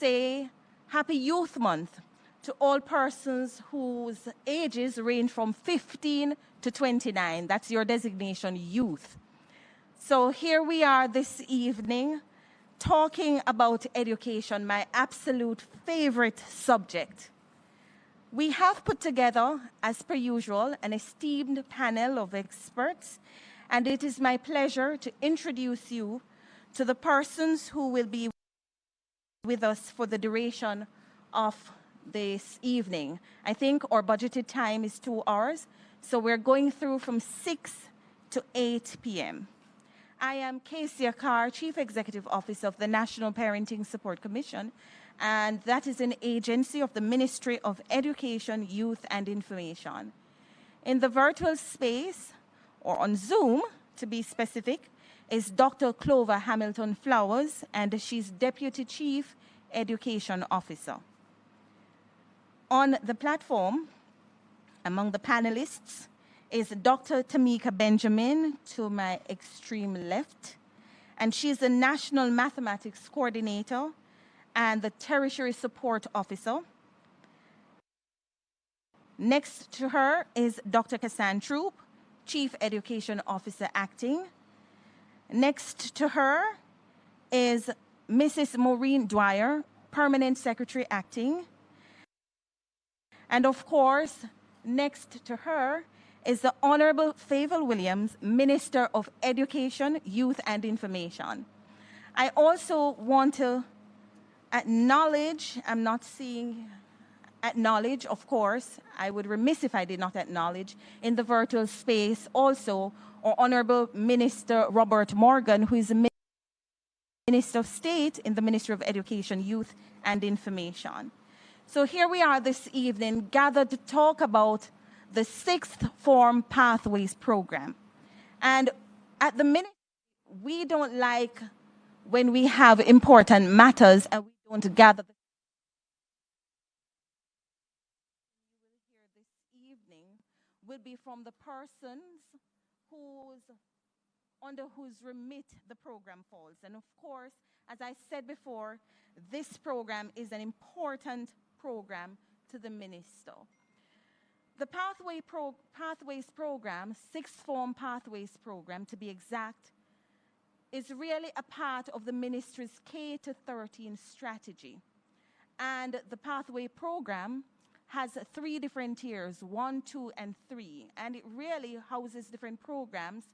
say Happy Youth Month to all persons whose ages range from 15 to 29. That's your designation, youth. So here we are this evening talking about education, my absolute favorite subject. We have put together, as per usual, an esteemed panel of experts, and it is my pleasure to introduce you to the persons who will be with us for the duration of this evening. I think our budgeted time is 2 hours, so we're going through from 6 to 8 p.m. I am Casey Akar, Chief Executive Officer of the National Parenting Support Commission, and that is an agency of the Ministry of Education, Youth and Information. In the virtual space, or on Zoom, to be specific, is Dr. Clover Hamilton Flowers, and she's Deputy Chief Education Officer. On the platform, among the panelists, is Dr. Tamika Benjamin, to my extreme left, and she's the National Mathematics Coordinator and the Tertiary Support Officer. Next to her is Dr. Kassan Troop, Chief Education Officer Acting. Next to her is Mrs. Maureen Dwyer, Permanent Secretary Acting. And of course, next to her is the Honorable Fayval Williams, Minister of Education, Youth and Information. I also want to acknowledge, acknowledge, of course, I would be remiss if I did not acknowledge, in the virtual space also, our Honorable Minister Robert Morgan, who is the Minister of State in the Ministry of Education, Youth and Information. So here we are this evening, gathered to talk about the Sixth Form Pathways Program. And at the minute, we don't like when we have important matters and we don't gather. This evening will be from the persons under whose remit the program falls. And of course, as I said before, this program is an important program to the minister. The Pathways Program, Sixth Form Pathways Program to be exact, is really a part of the ministry's K-13 strategy. And the Pathway Program has 3 different tiers, 1, 2, and 3. And it really houses different programs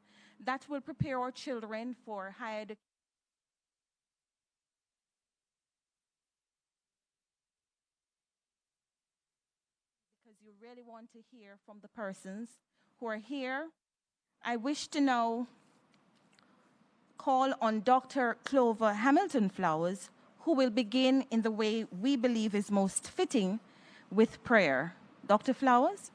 that will prepare our children for higher education. Because you really want to hear from the persons who are here. I wish to now call on Dr. Clover Hamilton Flowers, who will begin in the way we believe is most fitting, with prayer. Dr. Flowers?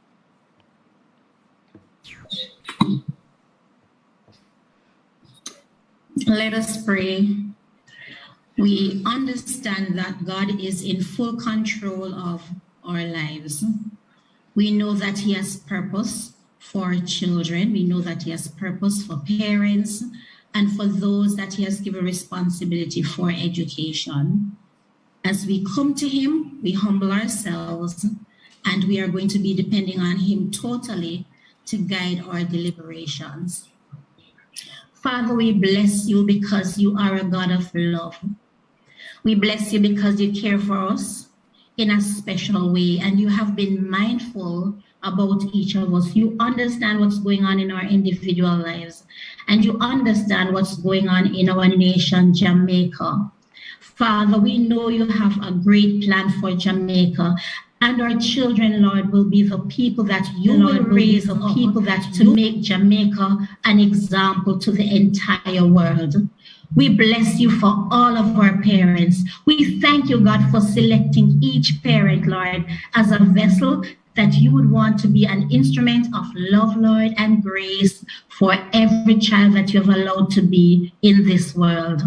Let us pray. We understand that God is in full control of our lives. We know that He has purpose for children. We know that He has purpose for parents and for those that He has given responsibility for education. As we come to Him, we humble ourselves, and we are going to be depending on Him totally to guide our deliberations. Father, we bless You because You are a God of love. We bless You because You care for us in a special way, and You have been mindful about each of us. You understand what's going on in our individual lives, and You understand what's going on in our nation, Jamaica. Father, we know You have a great plan for Jamaica, and our children, Lord, will be the people that You will raise up, people that to make Jamaica an example to the entire world. We bless You for all of our parents. We thank You, God, for selecting each parent, Lord, as a vessel that You would want to be an instrument of love, Lord, and grace for every child that You have allowed to be in this world.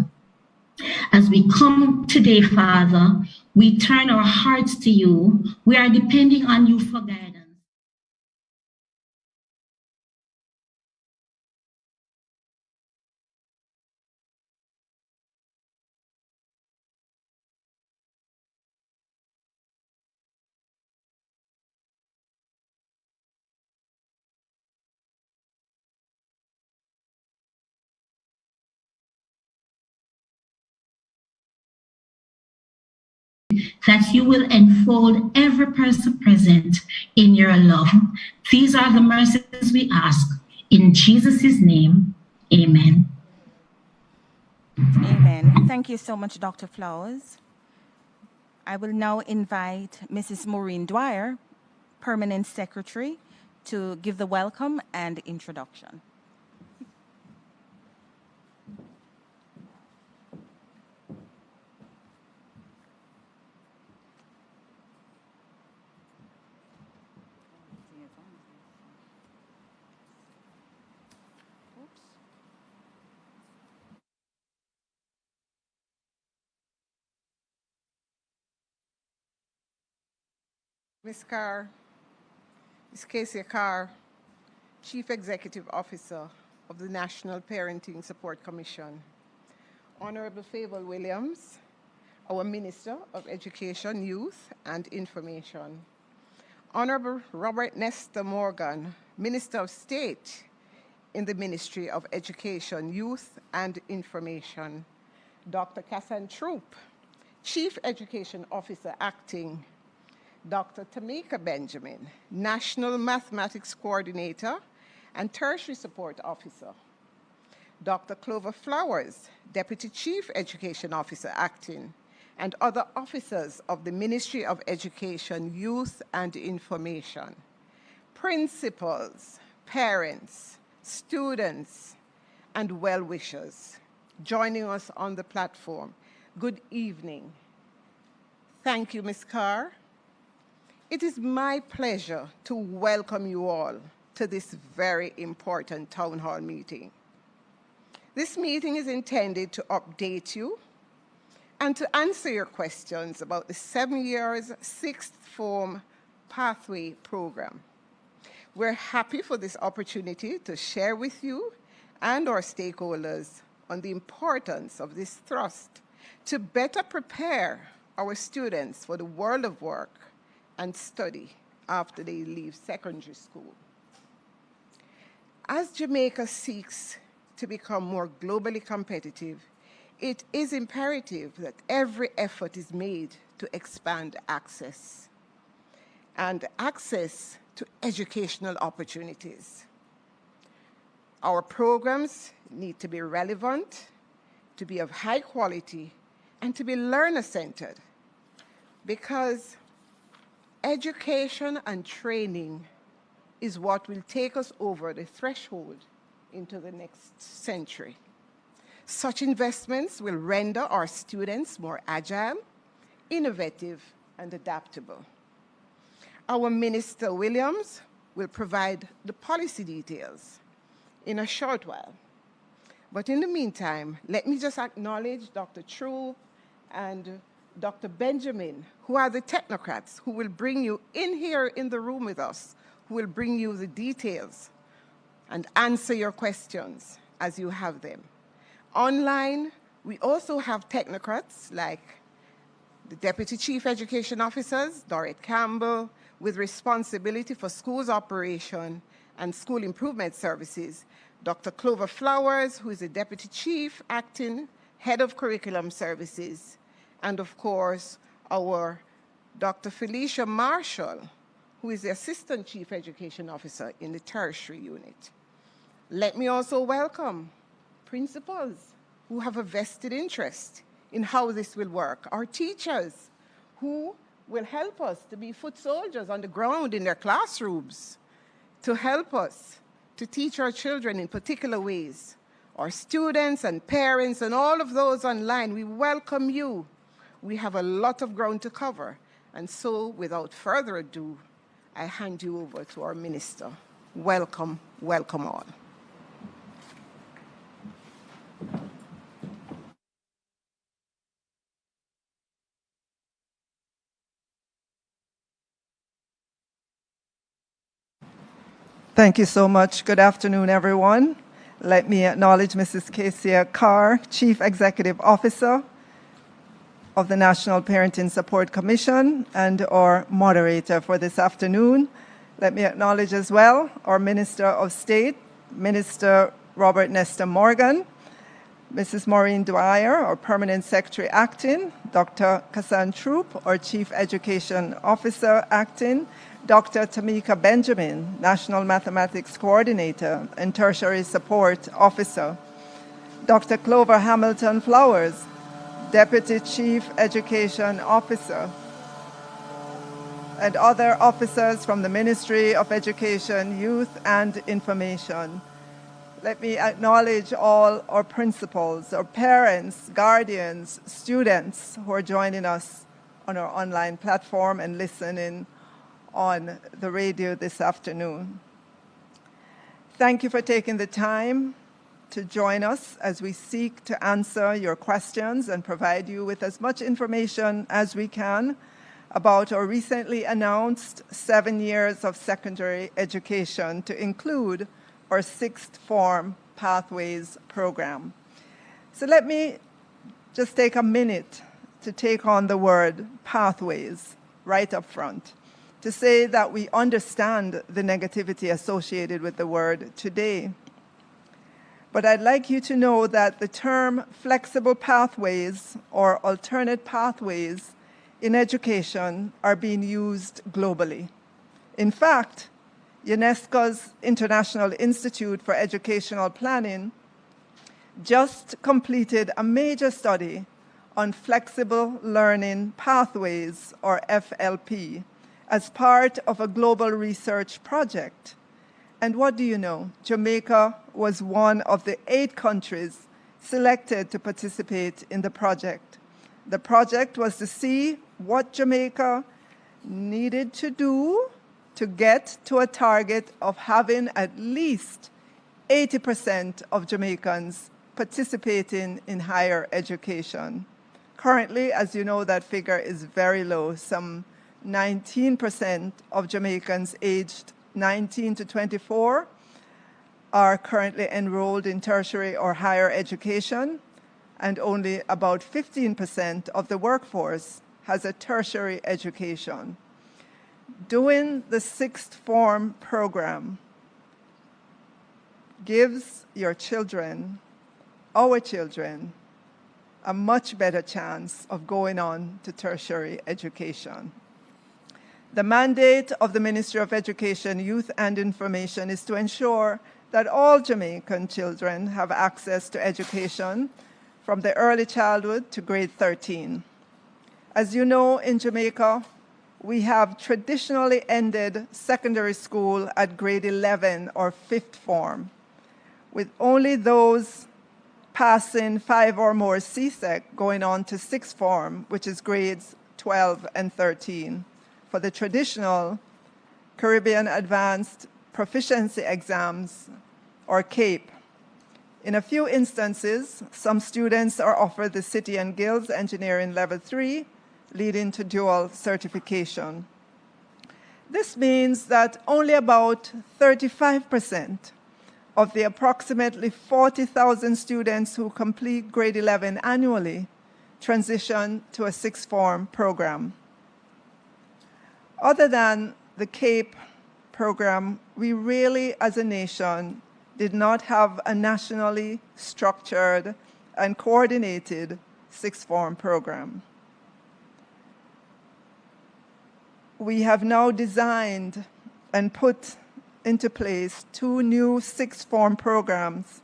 As we come today, Father, we turn our hearts to You. We are depending on You for guidance. that you will enfold every person present in your love. These are the mercies we ask. In Jesus' name, amen. Amen. Thank you so much, Dr. Flowers. I will now invite Mrs. Maureen Dwyer, Permanent Secretary, to give the welcome and introduction. Ms. Carr, Ms. Casey Carr, Chief Executive Officer of the National Parenting Support Commission, Honorable Fayval Williams, our Minister of Education, Youth and Information, Honorable Robert Nesta Morgan, Minister of State in the Ministry of Education, Youth and Information, Dr. Kassan Troop, Chief Education Officer Acting, Dr. Tamika Benjamin, National Mathematics Coordinator and Tertiary Support Officer, Dr. Clover Flowers, Deputy Chief Education Officer Acting, and other officers of the Ministry of Education, Youth and Information, principals, parents, students, and well-wishers joining us on the platform. Good evening. Thank you, Ms. Carr. It is my pleasure to welcome you all to this very important town hall meeting. This meeting is intended to update you and to answer your questions about the 7 years sixth form pathway program. We're happy for this opportunity to share with you and our stakeholders on the importance of this thrust to better prepare our students for the world of work and study after they leave secondary school. As Jamaica seeks to become more globally competitive, it is imperative that every effort is made to expand access and access to educational opportunities. Our programs need to be relevant, to be of high quality, and to be learner-centered, because education and training is what will take us over the threshold into the next century. Such investments will render our students more agile, innovative, and adaptable. Our Minister Williams will provide the policy details in a short while. But in the meantime, let me just acknowledge Dr. Troop and Dr. Benjamin, who are the technocrats who will bring you in here in the room with us, who will bring you the details and answer your questions as you have them. Online, we also have technocrats like the Deputy Chief Education Officers, Dorrit Campbell, with responsibility for schools operation and school improvement services, Dr. Clover Flowers, who is the Deputy Chief Acting Head of Curriculum Services, and of course, our Dr. Felicia Marshall, who is the Assistant Chief Education Officer in the Tertiary Unit. Let me also welcome principals who have a vested interest in how this will work, our teachers who will help us to be foot soldiers on the ground in their classrooms, to help us to teach our children in particular ways, our students and parents and all of those online. We welcome you. We have a lot of ground to cover. And so, without further ado, I hand you over to our minister. Welcome, welcome all. Thank you so much. Good afternoon, everyone. Let me acknowledge Mrs. Casey Carr, Chief Executive Officer of the National Parenting Support Commission and our moderator for this afternoon. Let me acknowledge as well our Minister of State, Minister Robert Nesta Morgan, Mrs. Maureen Dwyer, our Permanent Secretary Acting, Dr. Kassan Troop, our Chief Education Officer Acting, Dr. Tamika Benjamin, National Mathematics Coordinator and Tertiary Support Officer, Dr. Clover Hamilton Flowers, Deputy Chief Education Officer, and other officers from the Ministry of Education, Youth and Information. Let me acknowledge all our principals, our parents, guardians, students who are joining us on our online platform and listening on the radio this afternoon. Thank you for taking the time to join us as we seek to answer your questions and provide you with as much information as we can about our recently announced 7 years of secondary education to include our sixth form Pathways program. So let me just take a minute to take on the word pathways right up front, to say that we understand the negativity associated with the word today. But I'd like you to know that the term flexible pathways or alternate pathways in education are being used globally. In fact, UNESCO's International Institute for Educational Planning just completed a major study on flexible learning pathways, or FLP, as part of a global research project. And what do you know? Jamaica was one of the 8 countries selected to participate in the project. The project was to see what Jamaica needed to do to get to a target of having at least 80% of Jamaicans participating in higher education. Currently, as you know, that figure is very low. Some 19% of Jamaicans aged 19 to 24 are currently enrolled in tertiary or higher education, and only about 15% of the workforce has a tertiary education. Doing the sixth form program gives your children, our children, a much better chance of going on to tertiary education. The mandate of the Ministry of Education, Youth and Information is to ensure that all Jamaican children have access to education from the early childhood to grade 13. As you know, in Jamaica, we have traditionally ended secondary school at grade 11 or fifth form, with only those passing 5 or more CSEC going on to sixth form, which is grades 12 and 13, for the traditional Caribbean Advanced Proficiency Exams, or CAPE. In a few instances, some students are offered the City and Guilds Engineering Level 3, leading to dual certification. This means that only about 35% of the approximately 40,000 students who complete grade 11 annually transition to a sixth form program. Other than the CAPE program, we really, as a nation, did not have a nationally structured and coordinated sixth form program. We have now designed and put into place 2 new sixth form programs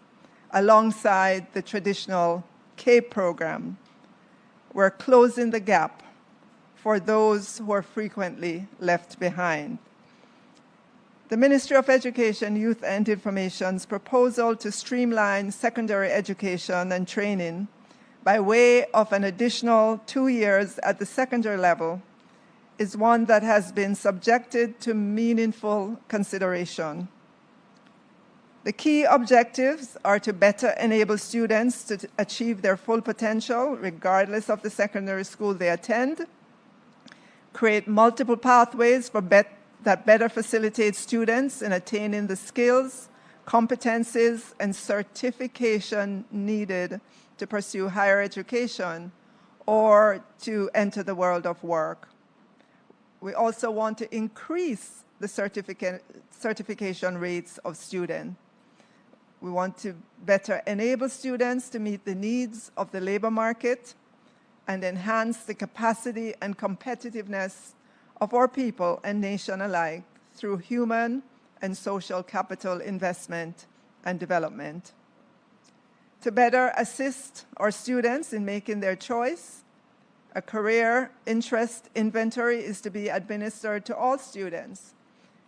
alongside the traditional CAPE program. We're closing the gap for those who are frequently left behind. The Ministry of Education, Youth and Information's proposal to streamline secondary education and training by way of an additional 2 years at the secondary level is one that has been subjected to meaningful consideration. The key objectives are to better enable students to achieve their full potential, regardless of the secondary school they attend, create multiple pathways that better facilitate students in attaining the skills, competencies, and certification needed to pursue higher education or to enter the world of work. We also want to increase the certification rates of students. We want to better enable students to meet the needs of the labor market and enhance the capacity and competitiveness of our people and nation alike through human and social capital investment and development. To better assist our students in making their choice, a career interest inventory is to be administered to all students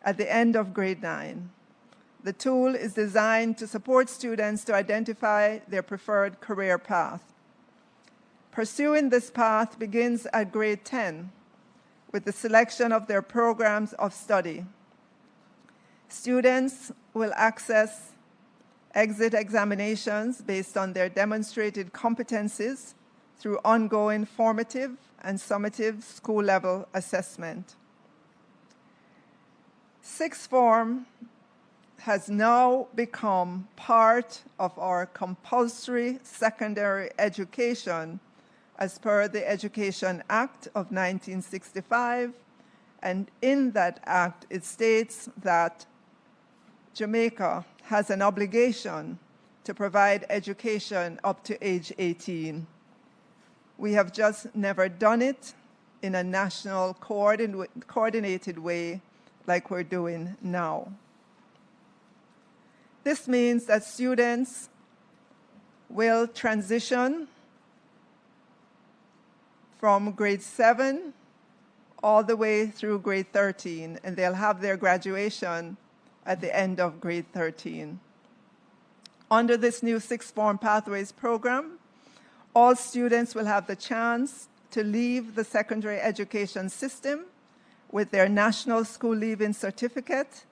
at the end of grade 9. The tool is designed to support students to identify their preferred career path. Pursuing this path begins at grade 10 with the selection of their programs of study. Students will access exit examinations based on their demonstrated competencies through ongoing formative and summative school-level assessment. Sixth form has now become part of our compulsory secondary education as per the Education Act of 1965, and in that act it states that Jamaica has an obligation to provide education up to age 18. We have just never done it in a national coordinated way like we're doing now. This means that students will transition from grade 7 all the way through grade 13, and they'll have their graduation at the end of grade 13. Under this new Sixth Form Pathways program, all students will have the chance to leave the secondary education system with their National School Leaving Certificate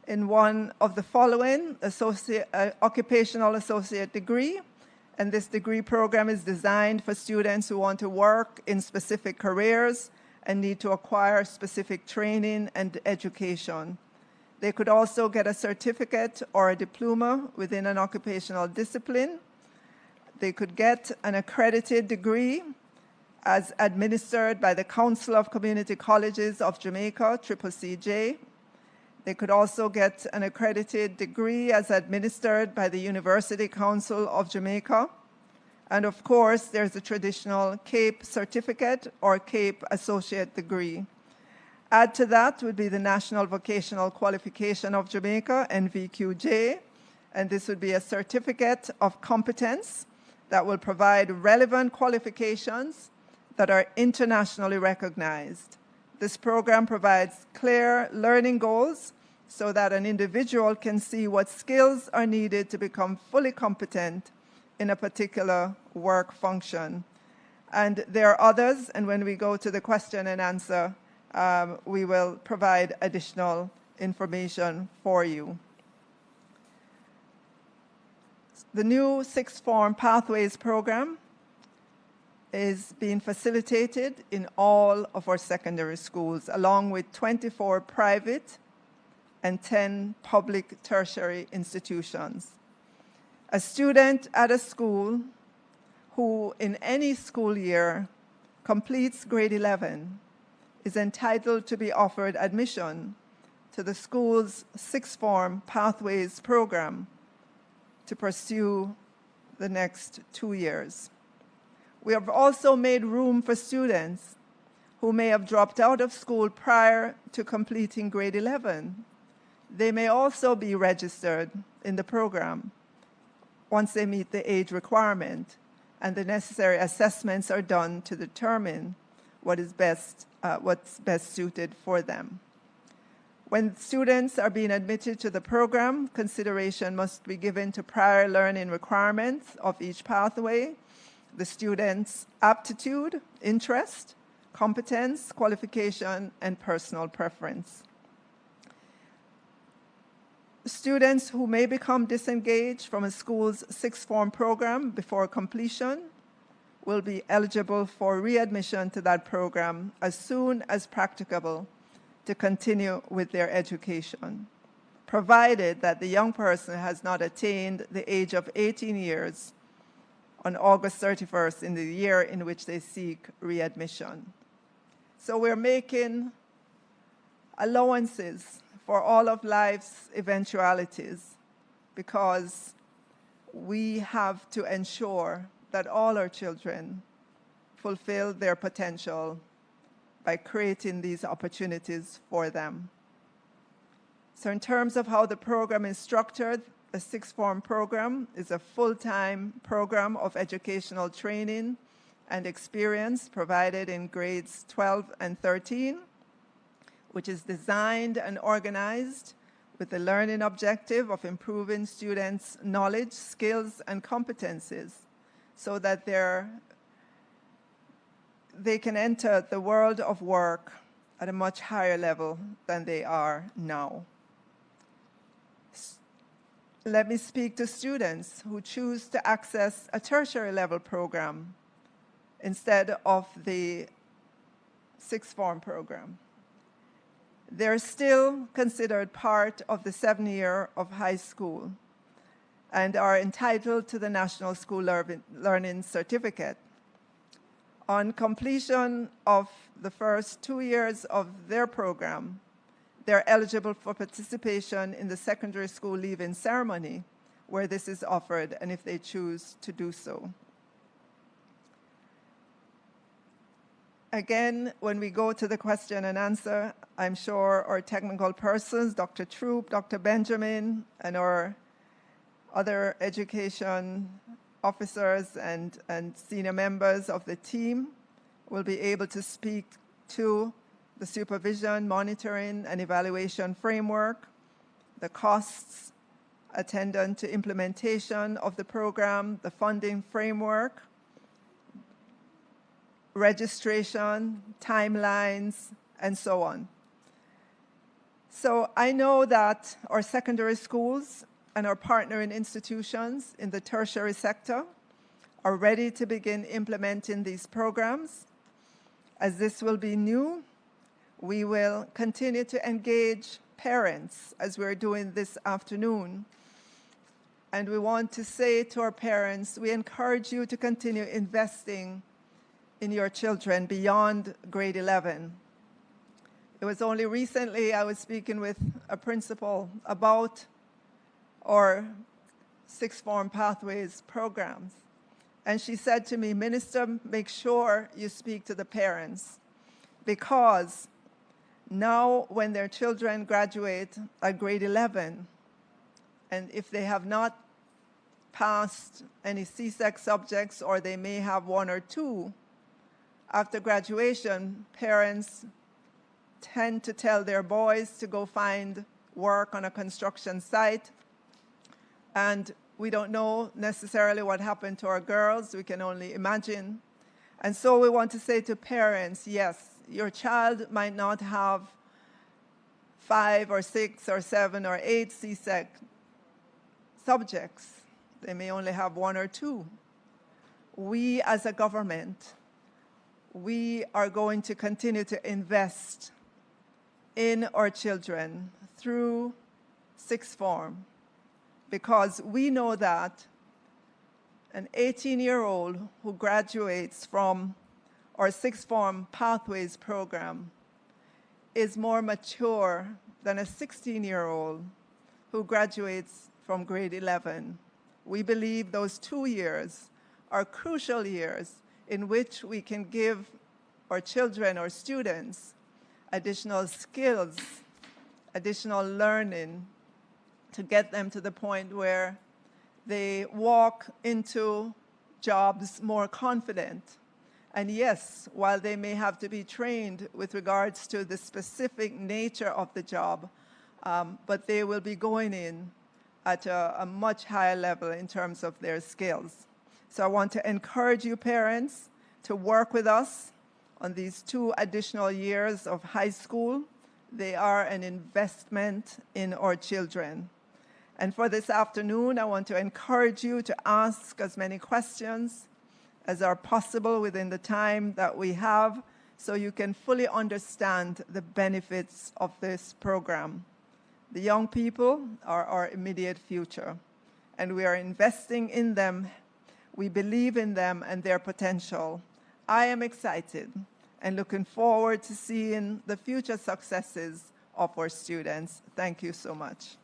in one of the following: occupational associate degree, and this degree program is designed for students who want to work in specific careers and need to acquire specific training and education. They could also get a certificate or a diploma within an occupational discipline. They could get an accredited degree as administered by the Council of Community Colleges of Jamaica, PBCJ. They could also get an accredited degree as administered by the University Council of Jamaica. And of course, there's a traditional CAPE certificate or CAPE associate degree. Add to that would be the National Vocational Qualification of Jamaica, NVQJ, and this would be a certificate of competence that will provide relevant qualifications that are internationally recognized. This program provides clear learning goals so that an individual can see what skills are needed to become fully competent in a particular work function. And there are others, and when we go to the question and answer, we will provide additional information for you. The new Sixth Form Pathways program is being facilitated in all of our secondary schools, along with 24 private and 10 public tertiary institutions. A student at a school who in any school year completes grade 11 is entitled to be offered admission to the school's Sixth Form Pathways program to pursue the next 2 years. We have also made room for students who may have dropped out of school prior to completing grade 11. They may also be registered in the program once they meet the age requirement, and the necessary assessments are done to determine what's best suited for them. When students are being admitted to the program, consideration must be given to prior learning requirements of each pathway, the student's aptitude, interest, competence, qualification, and personal preference. Students who may become disengaged from a school's Sixth Form program before completion will be eligible for readmission to that program as soon as practicable to continue with their education, provided that the young person has not attained the age of 18 years on August 31st in the year in which they seek readmission. So we're making allowances for all of life's eventualities, because we have to ensure that all our children fulfill their potential by creating these opportunities for them. So in terms of how the program is structured, the sixth form program is a full-time program of educational training and experience provided in grades 12 and 13, which is designed and organized with the learning objective of improving students' knowledge, skills, and competencies so that they can enter the world of work at a much higher level than they are now. Let me speak to students who choose to access a tertiary level program instead of the sixth form program. They're still considered part of the 7-year of high school and are entitled to the National School Learning Certificate. On completion of the first 2 years of their program, they're eligible for participation in the secondary school leaving ceremony, where this is offered, and if they choose to do so. Again, when we go to the question and answer, I'm sure our technical persons, Dr. Troop, Dr. Benjamin, and our other education officers and senior members of the team will be able to speak to the supervision, monitoring, and evaluation framework, the costs attendant to implementation of the program, the funding framework, registration, timelines, and so on. So I know that our secondary schools and our partnering institutions in the tertiary sector are ready to begin implementing these programs. As this will be new, we will continue to engage parents as we're doing this afternoon. And we want to say to our parents, we encourage you to continue investing in your children beyond grade 11. It was only recently I was speaking with a principal about our sixth form pathways programs. And she said to me, Minister, make sure you speak to the parents, because now when their children graduate at grade 11, and if they have not passed any CSEC subjects, or they may have 1 or 2, after graduation, parents tend to tell their boys to go find work on a construction site. And we don't know necessarily what happened to our girls. We can only imagine. And so we want to say to parents, yes, your child might not have 5 or 6 or 7 or 8 CSEC subjects. They may only have 1 or 2. We as a government, we are going to continue to invest in our children through sixth form, because we know that an 18-year-old who graduates from our sixth form pathways program is more mature than a 16-year-old who graduates from grade 11. We believe those 2 years are crucial years in which we can give our children or students additional skills, additional learning to get them to the point where they walk into jobs more confident. And yes, while they may have to be trained with regards to the specific nature of the job, but they will be going in at a much higher level in terms of their skills. So I want to encourage you parents to work with us on these 2 additional years of high school. They are an investment in our children. And for this afternoon, I want to encourage you to ask as many questions as are possible within the time that we have, so you can fully understand the benefits of this program. The young people are our immediate future, and we are investing in them. We believe in them and their potential. I am excited and looking forward to seeing the future successes of our students. Thank you so much.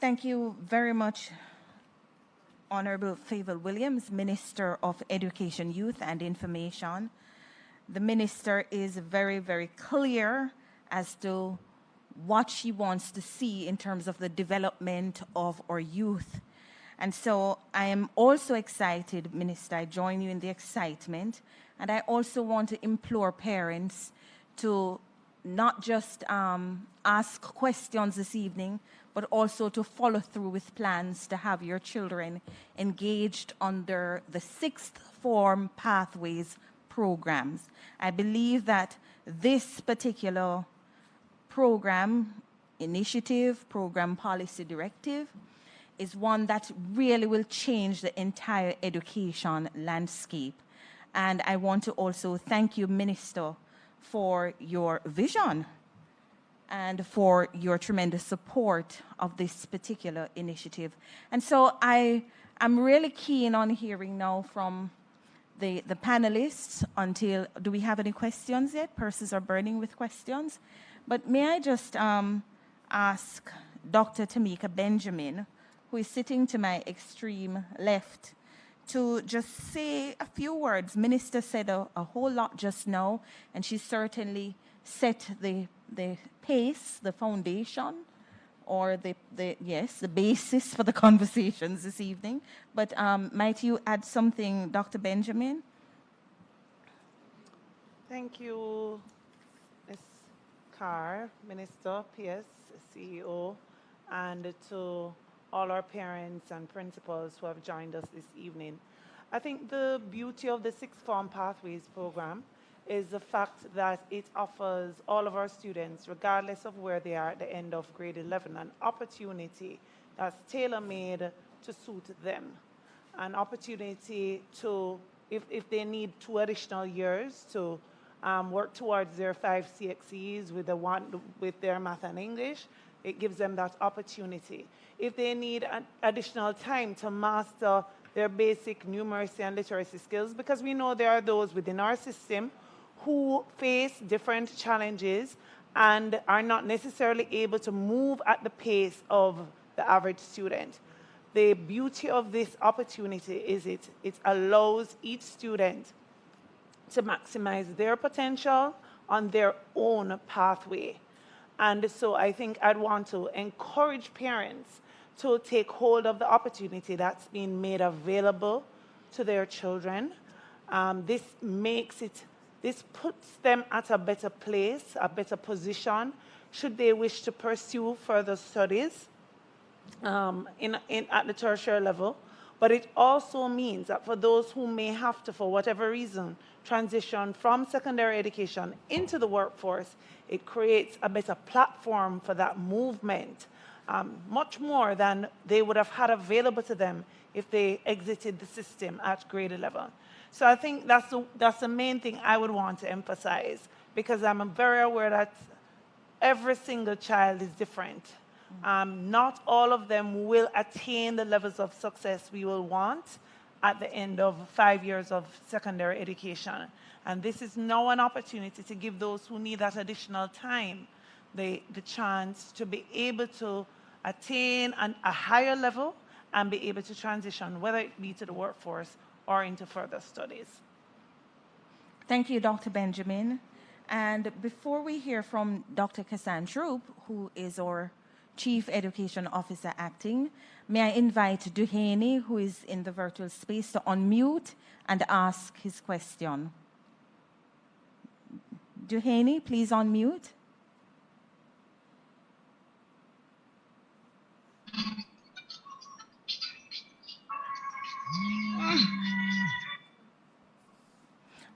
Thank you very much, Honorable Fayval Williams, Minister of Education, Youth and Information. The Minister is very, very clear as to what she wants to see in terms of the development of our youth. And so I am also excited, Minister, I join you in the excitement, and I also want to implore parents to not just ask questions this evening, but also to follow through with plans to have your children engaged under the sixth form pathways programs. I believe that this particular program, initiative, program policy directive, is one that really will change the entire education landscape. And I want to also thank you, Minister, for your vision and for your tremendous support of this particular initiative. And so I'm really keen on hearing now from the panelists until, do we have any questions yet? Purses are burning with questions. But may I just ask Dr. Tamika Benjamin, who is sitting to my extreme left, to just say a few words. Minister said a whole lot just now, and she certainly set the pace, the foundation, or the basis for the conversations this evening. But might you add something, Dr. Benjamin? Thank you, Ms. Carr, Minister, PS, CEO, and to all our parents and principals who have joined us this evening. I think the beauty of the Sixth Form Pathways program is the fact that it offers all of our students, regardless of where they are at the end of grade 11, an opportunity that's tailor-made to suit them. An opportunity to, if they need 2 additional years to work towards their 5 CXEs with their math and English, it gives them that opportunity. If they need additional time to master their basic numeracy and literacy skills, because we know there are those within our system who face different challenges and are not necessarily able to move at the pace of the average student. The beauty of this opportunity is it allows each student to maximize their potential on their own pathway. And so I think I'd want to encourage parents to take hold of the opportunity that's being made available to their children. This puts them at a better place, a better position, should they wish to pursue further studies at the tertiary level. But it also means that for those who may have to, for whatever reason, transition from secondary education into the workforce, it creates a better platform for that movement, much more than they would have had available to them if they exited the system at grade 11. So I think that's the main thing I would want to emphasize, because I'm very aware that every single child is different. Not all of them will attain the levels of success we will want at the end of 5 years of secondary education. And this is now an opportunity to give those who need that additional time the chance to be able to attain a higher level and be able to transition, whether it be to the workforce or into further studies. Thank you, Dr. Benjamin. And before we hear from Dr. Cassandra, who is our Chief Education Officer acting, may I invite Duhaney, who is in the virtual space, to unmute and ask his question. Duhaney, please unmute.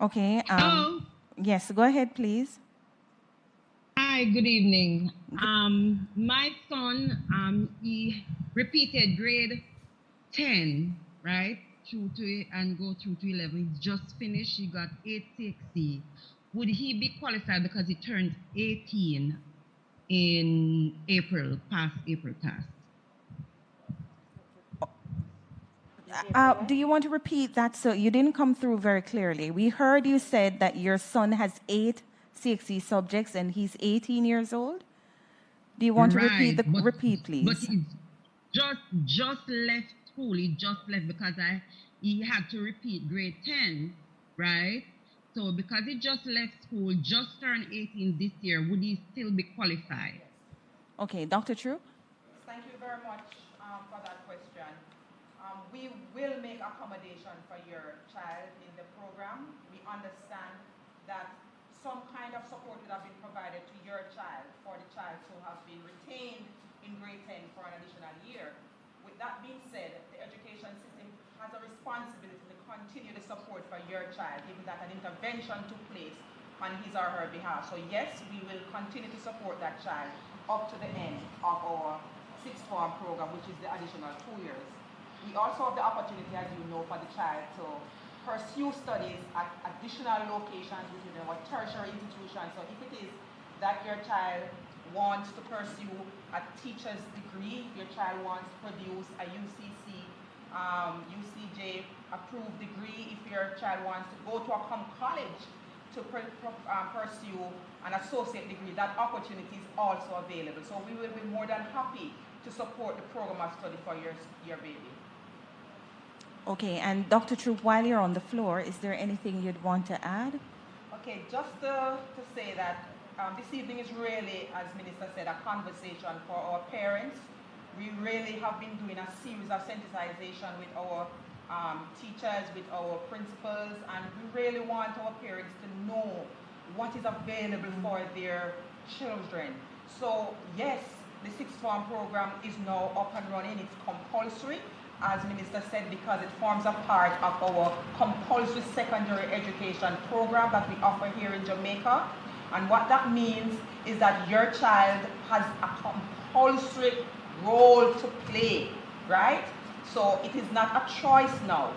Okay. Yes, go ahead, please. Hi, good evening. My son, he repeated grade 10, right, and go through to 11. He's just finished. He got 8 CXC. Would he be qualified because he turned 18 in April, past April past? Do you want to repeat that? So you didn't come through very clearly. We heard you said that your son has 8 CXC subjects and he's 18 years old. Do you want to repeat, please? just left school. He just left because he had to repeat grade 10, right? So because he just left school, just turned 18 this year, would he still be qualified? Okay, Dr. True? Thank you very much for that question. We will make accommodation for your child in the program. We understand that some kind of support would have been provided to your child for the child who has been retained in grade 10 for an additional year. With that being said, the education system has a responsibility to continue the support for your child, given that an intervention took place on his or her behalf. So yes, we will continue to support that child up to the end of our sixth form program, which is the additional 2 years. We also have the opportunity, as you know, for the child to pursue studies at additional locations within our tertiary institutions. So if it is that your child wants to pursue a teacher's degree, your child wants to produce a UCC, UCJ approved degree, if your child wants to go to a college to pursue an associate degree, that opportunity is also available. So we will be more than happy to support the program of study for your baby. Okay, and Dr. Troop, while you're on the floor, is there anything you'd want to add? Okay, just to say that this evening is really, as Minister said, a conversation for our parents. We really have been doing a series of sensitization with our teachers, with our principals, and we really want our parents to know what is available for their children. So yes, the sixth form program is now up and running. It's compulsory, as Minister said, because it forms a part of our compulsory secondary education program that we offer here in Jamaica. And what that means is that your child has a compulsory role to play, right? So it is not a choice now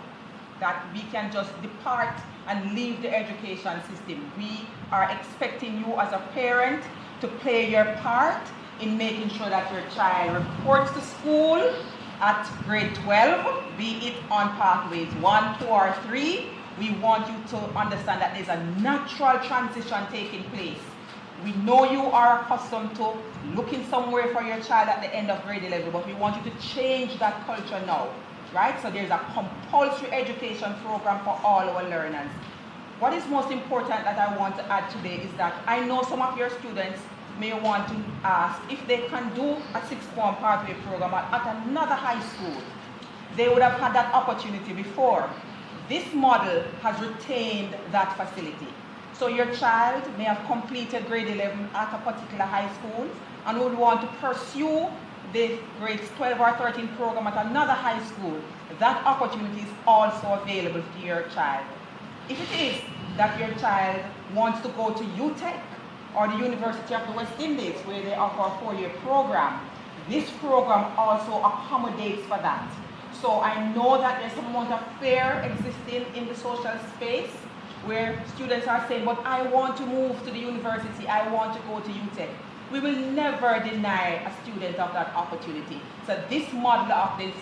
that we can just depart and leave the education system. We are expecting you as a parent to play your part in making sure that your child reports to school at grade 12, be it on pathways 1, 2, or 3. We want you to understand that there's a natural transition taking place. We know you are accustomed to looking somewhere for your child at the end of grade 11, but we want you to change that culture now, right? So there's a compulsory education program for all our learners. What is most important that I want to add today is that I know some of your students may want to ask if they can do a sixth form pathway program at another high school. They would have had that opportunity before. This model has retained that facility. So your child may have completed grade 11 at a particular high school and would want to pursue the grades 12 or 13 program at another high school. That opportunity is also available to your child. If it is that your child wants to go to UTEC or the University of the West Indies, where they offer a 4-year program, this program also accommodates for that. So I know that there's some amount of fear existing in the social space where students are saying, but I want to move to the university, I want to go to UTEC. We will never deny a student of that opportunity. So this model of the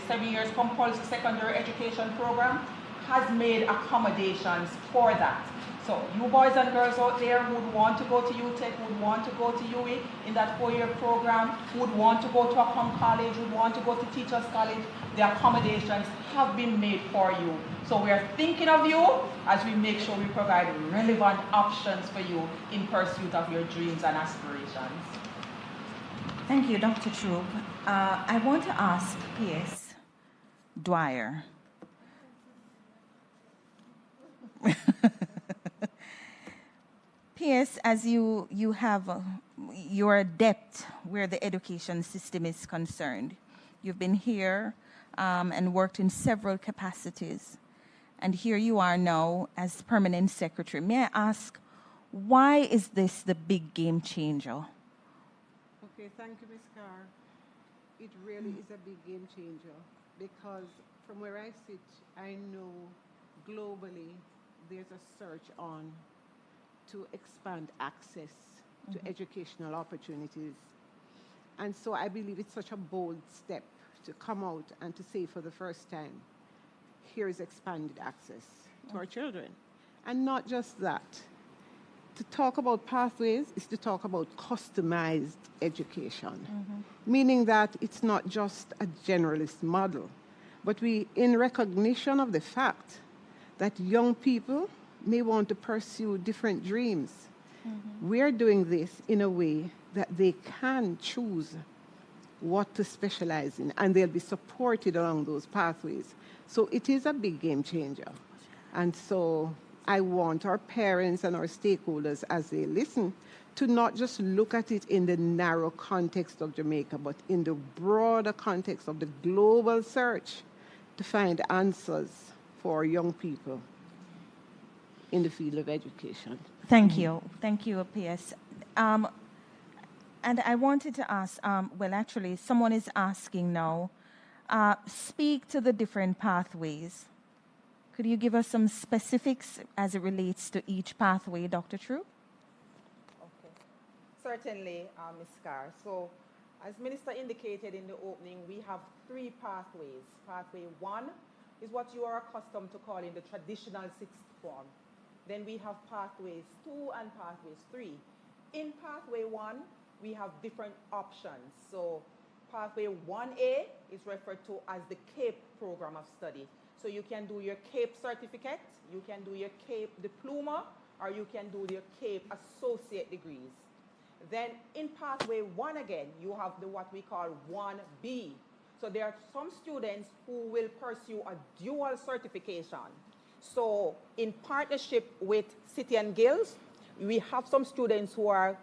7 years compulsory secondary education program has made accommodations for that. So you boys and girls out there who would want to go to UTEC, would want to go to UE in that 4-year program, would want to go to a college, would want to go to Teachers College, the accommodations have been made for you. So we are thinking of you as we make sure we provide relevant options for you in pursuit of your dreams and aspirations. Thank you, Dr. Troop. I want to ask P.S. Dwyer. P.S., as you have, you're adept where the education system is concerned. You've been here and worked in several capacities. And here you are now as permanent secretary. May I ask, why is this the big game changer? Okay, thank you, Ms. Carr. It really is a big game changer because from where I sit, I know globally there's a search on to expand access to educational opportunities. And so I believe it's such a bold step to come out and to say for the first time, here is expanded access to our children. And not just that, to talk about pathways is to talk about customized education, meaning that it's not just a generalist model, but we, in recognition of the fact that young people may want to pursue different dreams, we're doing this in a way that they can choose what to specialize in, and they'll be supported along those pathways. So it is a big game changer. And so I want our parents and our stakeholders, as they listen, to not just look at it in the narrow context of Jamaica, but in the broader context of the global search to find answers for young people in the field of education. Thank you. Thank you, PS. And I wanted to ask, well, actually, someone is asking now, speak to the different pathways. Could you give us some specifics as it relates to each pathway, Dr. True? Okay. Certainly, Ms. Carr. So, as Minister indicated in the opening, we have 3 pathways. Pathway 1 is what you are accustomed to calling the traditional sixth form. Then we have pathways 2 and pathways 3. In pathway 1, we have different options. So pathway 1A is referred to as the CAPE program of study. So you can do your CAPE certificate, you can do your CAPE diploma, or you can do your CAPE associate degrees. Then in pathway 1 again, you have what we call 1B. So there are some students who will pursue a dual certification. So in partnership with City and Guilds, we have some students who are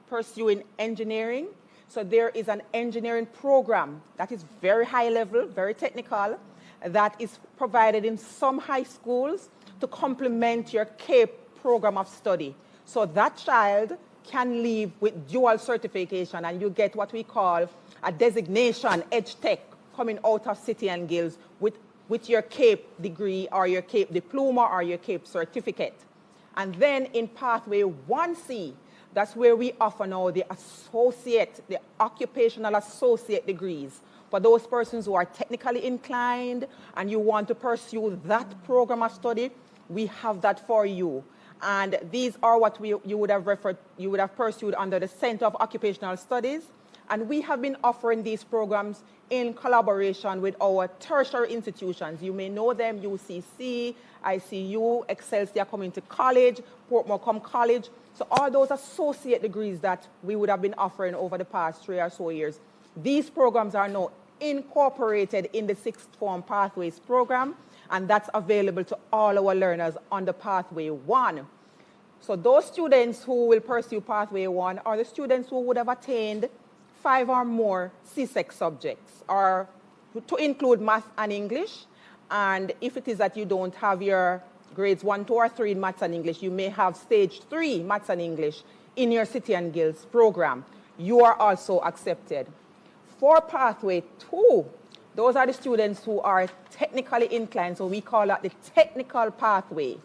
pursuing engineering. So there is an engineering program that is very high level, very technical, that is provided in some high schools to complement your CAPE program of study. So that child can leave with dual certification, and you get what we call a designation, EdTech, coming out of City and Guilds with your CAPE degree or your CAPE diploma or your CAPE certificate. And then in pathway 1C, that's where we offer now the associate, the occupational associate degrees. For those persons who are technically inclined and you want to pursue that program of study, we have that for you. And these are what you would have pursued under the Center of Occupational Studies. And we have been offering these programs in collaboration with our tertiary institutions. You may know them: UCC, ICU, Excelsior Community College, Port Morecambe College. So all those associate degrees that we would have been offering over the past 3 or so years, these programs are now incorporated in the sixth form pathways program, and that's available to all our learners on the pathway 1. So those students who will pursue pathway 1 are the students who would have attained 5 or more CSEC subjects, or to include math and English. And if it is that you don't have your grades 1, 2, or 3 in maths and English, you may have stage 3 maths and English in your City and Guilds program. You are also accepted. For pathway 2, those are the students who are technically inclined, so we call that the technical pathway.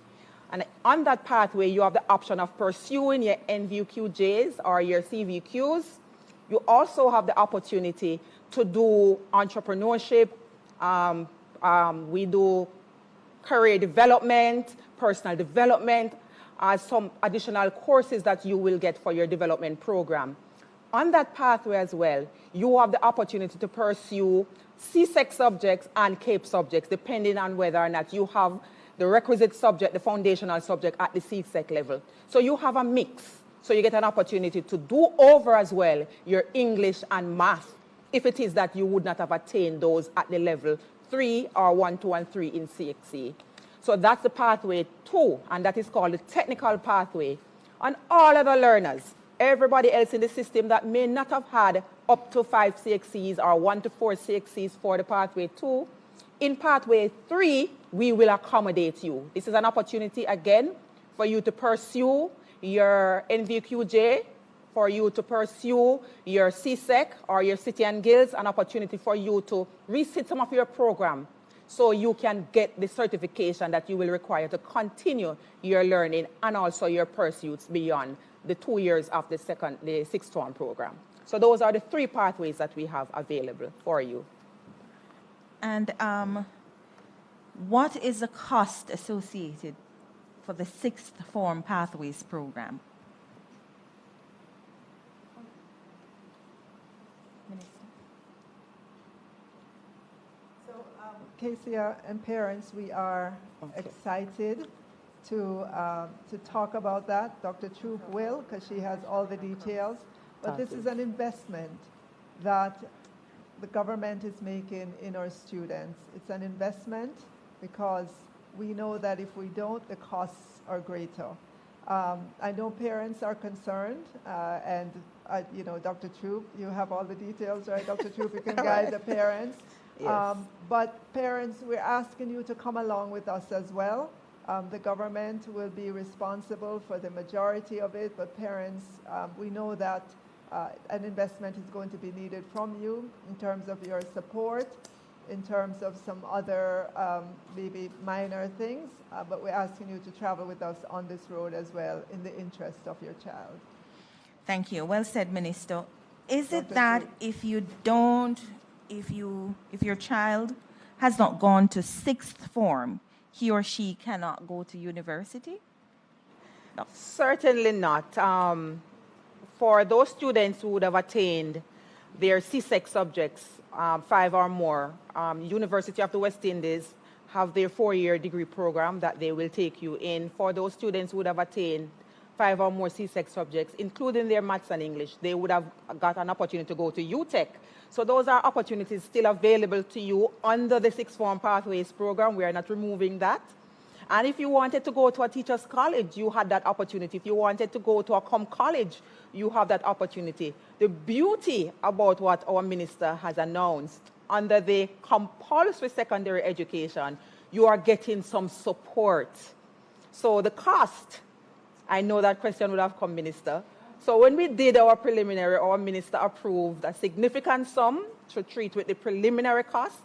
And on that pathway, you have the option of pursuing your NVQJs or your CVQs. You also have the opportunity to do entrepreneurship. We do career development, personal development, some additional courses that you will get for your development program. On that pathway as well, you have the opportunity to pursue CSEC subjects and CAPE subjects, depending on whether or not you have the requisite subject, the foundational subject at the CSEC level. So you have a mix. So you get an opportunity to do over as well your English and math, if it is that you would not have attained those at the level 3 or 1, 2, and 3 in CXC. So that's the pathway 2, and that is called the technical pathway. And all other learners, everybody else in the system that may not have had up to 5 CXCs or 1 to 4 CXCs for the pathway 2, in pathway 3, we will accommodate you. This is an opportunity, again, for you to pursue your NVQJ, for you to pursue your CSEC or your City and Guilds, an opportunity for you to resit some of your program so you can get the certification that you will require to continue your learning and also your pursuits beyond the 2 years of the sixth form program. So those are the 3 pathways that we have available for you. And what is the cost associated for the sixth form pathways program? So, KCR and parents, we are excited to talk about that. Dr. Troop will, because she has all the details. But this is an investment that the government is making in our students. It's an investment because we know that if we don't, the costs are greater. I know parents are concerned, and you know, Dr. Troop, you have all the details, right? Dr. Troop, you can guide the parents. Yes. But parents, we're asking you to come along with us as well. The government will be responsible for the majority of it, but parents, we know that an investment is going to be needed from you in terms of your support, in terms of some other maybe minor things, but we're asking you to travel with us on this road as well in the interest of your child. Thank you. Well said, Minister. Is it Dr. that Troop. if you don't, if your child has not gone to sixth form, he or she cannot go to university? No. Certainly not. For those students who would have attained their CSEC subjects, 5 or more, University of the West Indies have their 4-year degree program that they will take you in. For those students who would have attained 5 or more CSEC subjects, including their maths and English, they would have got an opportunity to go to UTech. So those are opportunities still available to you under the Sixth Form Pathways program. We are not removing that. And if you wanted to go to a teacher's college, you had that opportunity. If you wanted to go to a college, you have that opportunity. The beauty about what our minister has announced under the compulsory secondary education, you are getting some support. So the cost, I know that question would have come, Minister. So when we did our preliminary, our minister approved a significant sum to treat with the preliminary cost.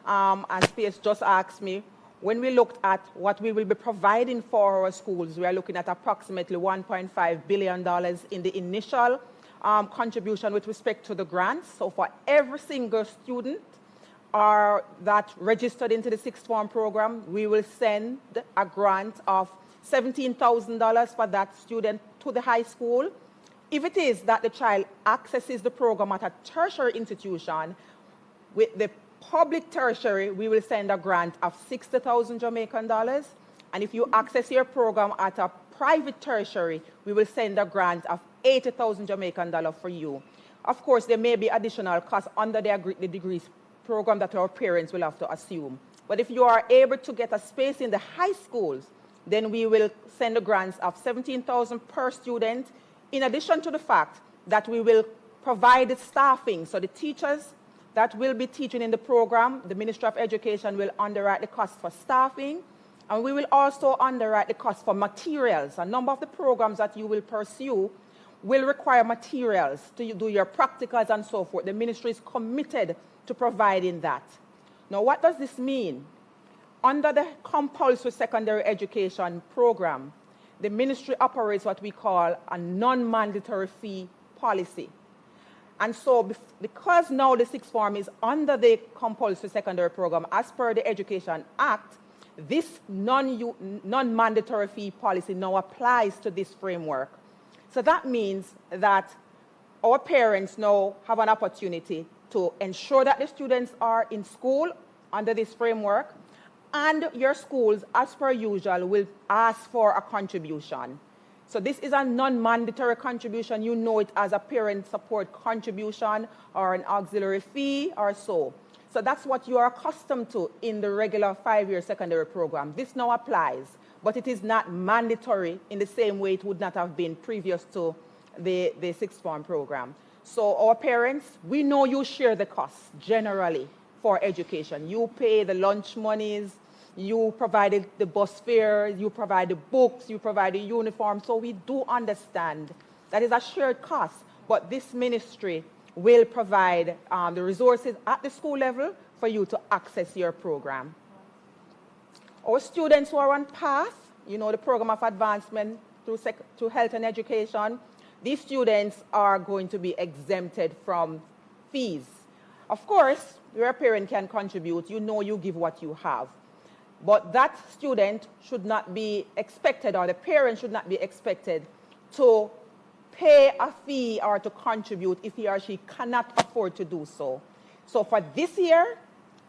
And Space just asked me, when we looked at what we will be providing for our schools, we are looking at approximately $1.5 billion in the initial contribution with respect to the grants. So for every single student that registered into the Sixth Form program, we will send a grant of $17,000 for that student to the high school. If it is that the child accesses the program at a tertiary institution, with the public tertiary, we will send a grant of 60,000 Jamaican dollars. And if you access your program at a private tertiary, we will send a grant of 80,000 Jamaican dollars for you. Of course, there may be additional costs under the degrees program that our parents will have to assume. But if you are able to get a space in the high schools, then we will send a grant of 17,000 per student, in addition to the fact that we will provide the staffing. So the teachers that will be teaching in the program, the Ministry of Education will underwrite the cost for staffing, and we will also underwrite the cost for materials. A number of the programs that you will pursue will require materials to do your practicals and so forth. The ministry is committed to providing that. Now, what does this mean? Under the compulsory secondary education program, the ministry operates what we call a non-mandatory fee policy. And so because now the Sixth Form is under the compulsory secondary program, as per the Education Act, this non-mandatory fee policy now applies to this framework. So that means that our parents now have an opportunity to ensure that the students are in school under this framework, and your schools, as per usual, will ask for a contribution. So this is a non-mandatory contribution. You know it as a parent support contribution or an auxiliary fee or so. So that's what you are accustomed to in the regular 5-year secondary program. This now applies, but it is not mandatory in the same way it would not have been previous to the Sixth Form program. So our parents, we know you share the costs generally for education. You pay the lunch monies, you provided the bus fare, you provide the books, you provide the uniform. So we do understand that is a shared cost, but this ministry will provide the resources at the school level for you to access your program. Our students who are on PATH, you know, the program of advancement through health and education, these students are going to be exempted from fees. Of course, your parent can contribute. You know you give what you have. But that student should not be expected, or the parent should not be expected to pay a fee or to contribute if he or she cannot afford to do so. So for this year,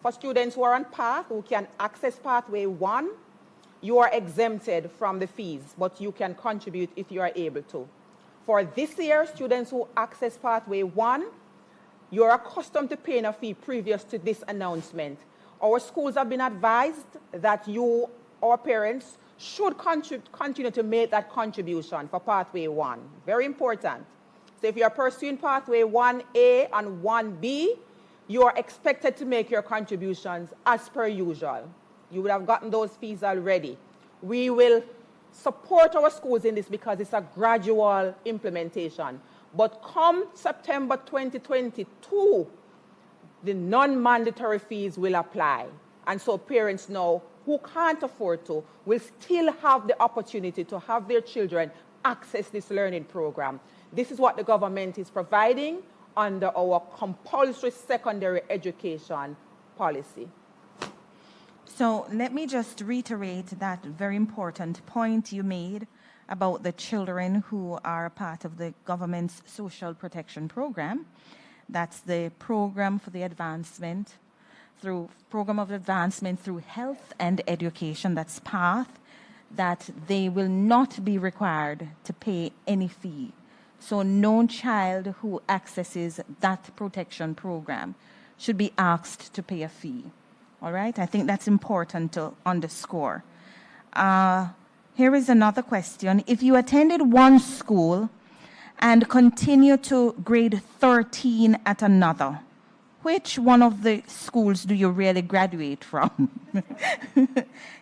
for students who are on path, who can access pathway 1, you are exempted from the fees, but you can contribute if you are able to. For this year, students who access pathway 1, you are accustomed to paying a fee previous to this announcement. Our schools have been advised that you, our parents, should continue to make that contribution for pathway 1. Very important. So if you are pursuing pathway 1A and 1B, you are expected to make your contributions as per usual. You would have gotten those fees already. We will support our schools in this because it's a gradual implementation. But come September 2022, the non-mandatory fees will apply. And so parents now who can't afford to will still have the opportunity to have their children access this learning program. This is what the government is providing under our compulsory secondary education policy. So let me just reiterate that very important point you made about the children who are part of the government's social protection program. That's the program for the advancement through health and education, that's PATH, that they will not be required to pay any fee. So no child who accesses that protection program should be asked to pay a fee. All right, I think that's important to underscore. Here is another question. If you attended one school and continue to grade 13 at another, which one of the schools do you really graduate from?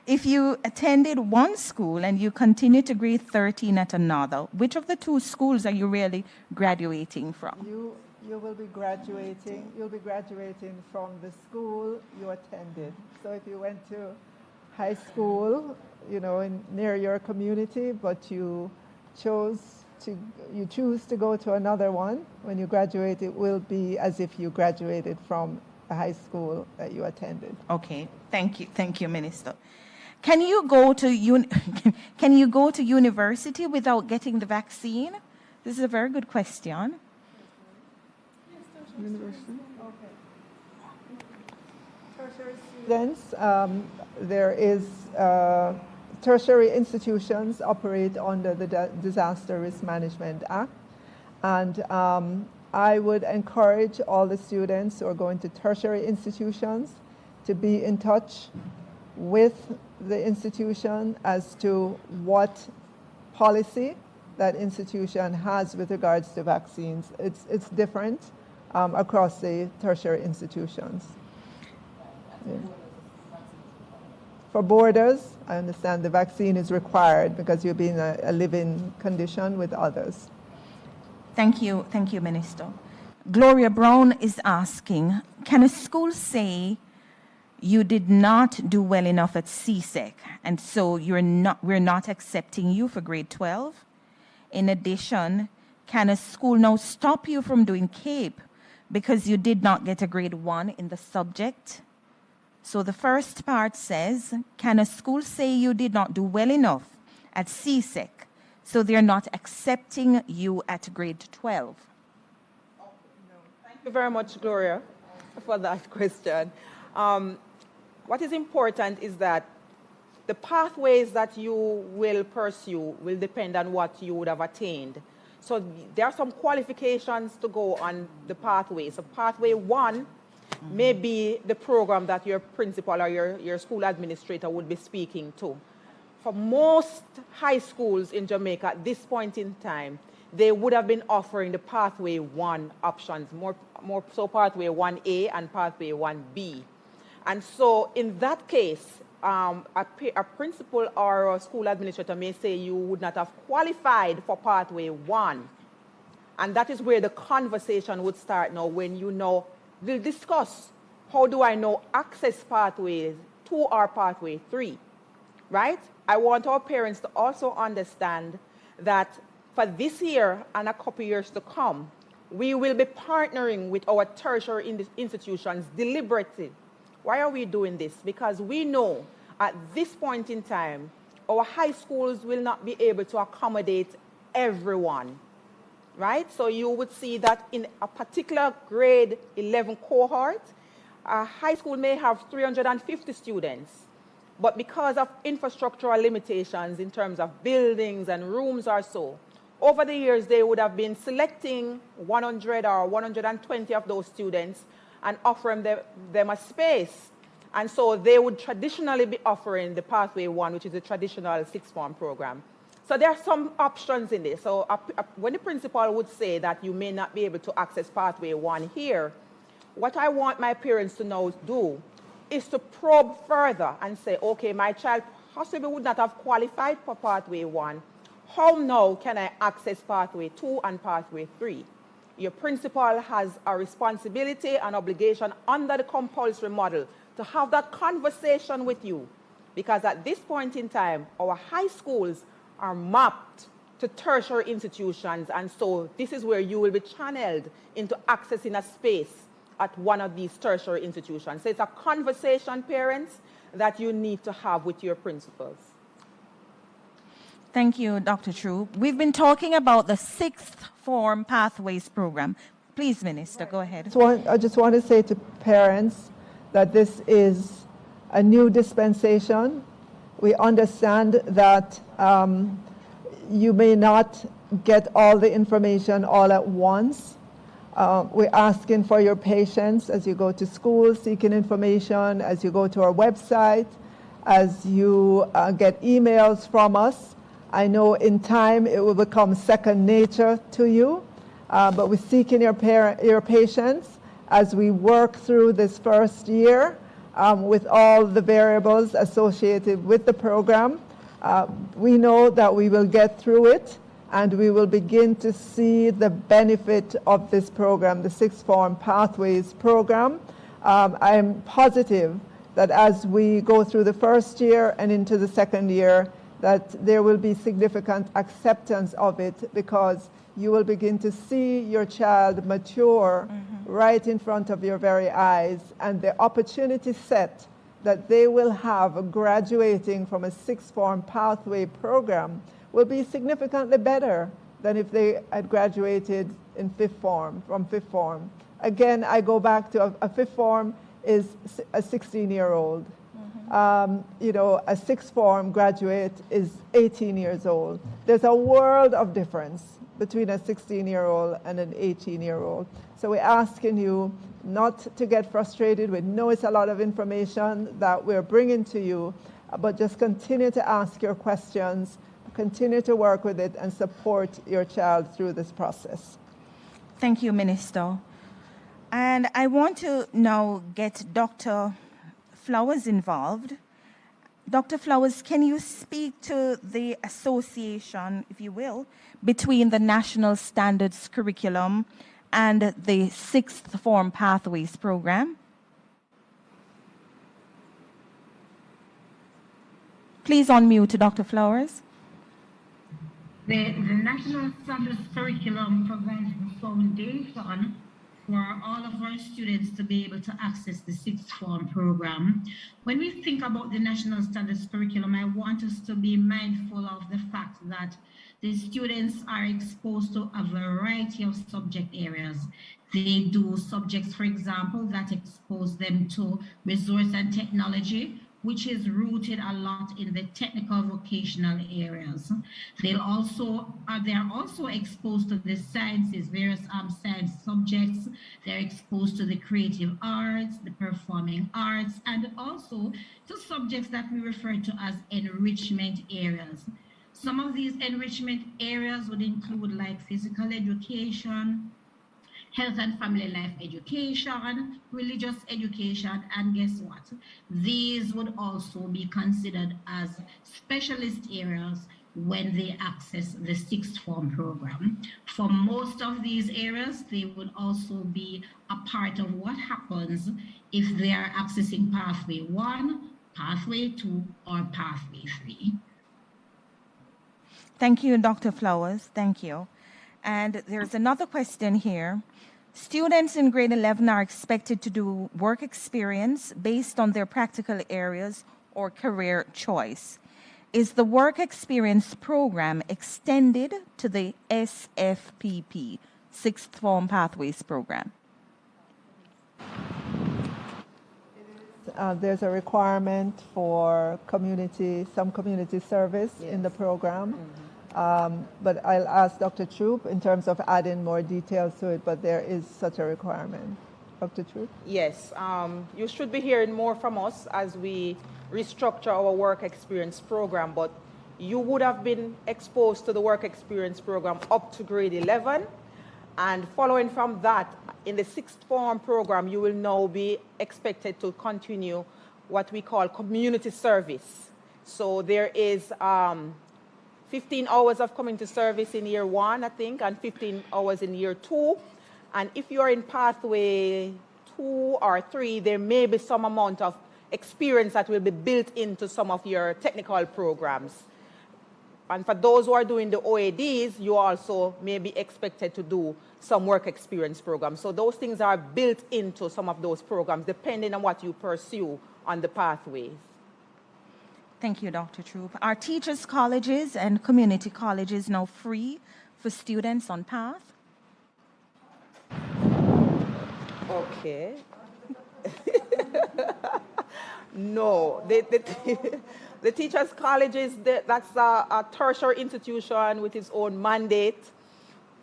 If you attended one school and you continue to grade 13 at another, which of the two schools are you really graduating from? You will be graduating. You'll be graduating from the school you attended. So if you went to high school, near your community, but you choose to go to another one, when you graduate, it will be as if you graduated from a high school that you attended. Okay, thank you, Minister. Can you go to university without getting the vaccine? This is a very good question. University? Okay. Tertiary students, there is tertiary institutions operate under the Disaster Risk Management Act, and I would encourage all the students who are going to tertiary institutions to be in touch with the institution as to what policy that institution has with regards to vaccines. It's different across the tertiary institutions. Yeah. For boarders, I understand the vaccine is required because you'll be in a living condition with others. Thank you, Minister. Gloria Brown is asking, can a school say you did not do well enough at CSEC and so we're not accepting you for grade 12? In addition, can a school now stop you from doing CAPE because you did not get a grade 1 in the subject? So the first part says, can a school say you did not do well enough at CSEC, so they're not accepting you at grade 12? Thank you very much, Gloria, for that question. What is important is that the pathways that you will pursue will depend on what you would have attained. So there are some qualifications to go on the pathway. So pathway 1 may be the program that your principal or your school administrator would be speaking to. For most high schools in Jamaica at this point in time, they would have been offering the pathway 1 options, more so pathway 1A and pathway 1B. And so in that case, a principal or a school administrator may say you would not have qualified for pathway 1. And that is where the conversation would start now, when we'll discuss, how do I now access pathways 2 or pathway 3, right? I want our parents to also understand that for this year and a couple years to come, we will be partnering with our tertiary institutions deliberately. Why are we doing this? Because we know at this point in time, our high schools will not be able to accommodate everyone, right? So you would see that in a particular grade 11 cohort, a high school may have 350 students, but because of infrastructural limitations in terms of buildings and rooms or so, over the years they would have been selecting 100 or 120 of those students and offering them a space. And so they would traditionally be offering the Pathway 1, which is a traditional sixth form program. So there are some options in this. So when the principal would say that you may not be able to access Pathway 1 here, what I want my parents to now do is to probe further and say, okay, my child possibly would not have qualified for Pathway 1. How now can I access Pathway 2 and Pathway 3? Your principal has a responsibility and obligation under the compulsory model to have that conversation with you, because at this point in time, our high schools are mapped to tertiary institutions, and so this is where you will be channeled into accessing a space at one of these tertiary institutions. So it's a conversation, parents, that you need to have with your principals. Thank you, Dr. True. We've been talking about the sixth form pathways program. Please, Minister, go ahead. I just want to say to parents that this is a new dispensation. We understand that you may not get all the information all at once. We're asking for your patience as you go to school seeking information, as you go to our website, as you get emails from us. I know in time it will become second nature to you, but we're seeking your patience as we work through this first year with all the variables associated with the program. We know that we will get through it, and we will begin to see the benefit of this program, the Sixth Form Pathways program. I am positive that as we go through the first year and into the second year, that there will be significant acceptance of it, because you will begin to see your child mature right in front of your very eyes, and the opportunity set that they will have graduating from a sixth form pathway program will be significantly better than if they had graduated in fifth form, from fifth form. Again, I go back to a fifth form is a 16-year-old. You know, a sixth form graduate is 18 years old. There's a world of difference between a 16-year-old and an 18-year-old. So we're asking you not to get frustrated. We know it's a lot of information that we're bringing to you, but just continue to ask your questions, continue to work with it, and support your child through this process. Thank you, Minister. And I want to now get Dr. Flowers involved. Dr. Flowers, can you speak to the association, if you will, between the National Standards Curriculum and the Sixth Form Pathways program? Please unmute Dr. Flowers. The National Standards Curriculum provides the foundation for all of our students to be able to access the sixth form program. When we think about the National Standards Curriculum, I want us to be mindful of the fact that the students are exposed to a variety of subject areas. They do subjects, for example, that expose them to resource and technology, which is rooted a lot in the technical vocational areas. They are also exposed to the sciences, various science subjects. They're exposed to the creative arts, the performing arts, and also to subjects that we refer to as enrichment areas. Some of these enrichment areas would include like physical education, health and family life education, religious education, and guess what? These would also be considered as specialist areas when they access the sixth form program. For most of these areas, they would also be a part of what happens if they are accessing Pathway 1, Pathway 2, or Pathway 3. Thank you, Dr. Flowers. Thank you. And there's another question here. Students in grade 11 are expected to do work experience based on their practical areas or career choice. Is the work experience program extended to the SFPP, Sixth Form Pathways program? There's a requirement for some community service in the program. But I'll ask Dr. Troop in terms of adding more details to it, but there is such a requirement. Dr. Troop? Yes, you should be hearing more from us as we restructure our work experience program, but you would have been exposed to the work experience program up to grade 11, and following from that, in the sixth form program, you will now be expected to continue what we call community service. So there is 15 hours of community service in year 1, I think, and 15 hours in year 2. And if you're in pathway 2 or 3, there may be some amount of experience that will be built into some of your technical programs. And for those who are doing the OADs, you also may be expected to do some work experience programs. So those things are built into some of those programs, depending on what you pursue on the pathways. Thank you, Dr. Troop. Are teachers' colleges and community colleges now free for students on PATH? Okay. No, the teachers' colleges, that's a tertiary institution with its own mandate.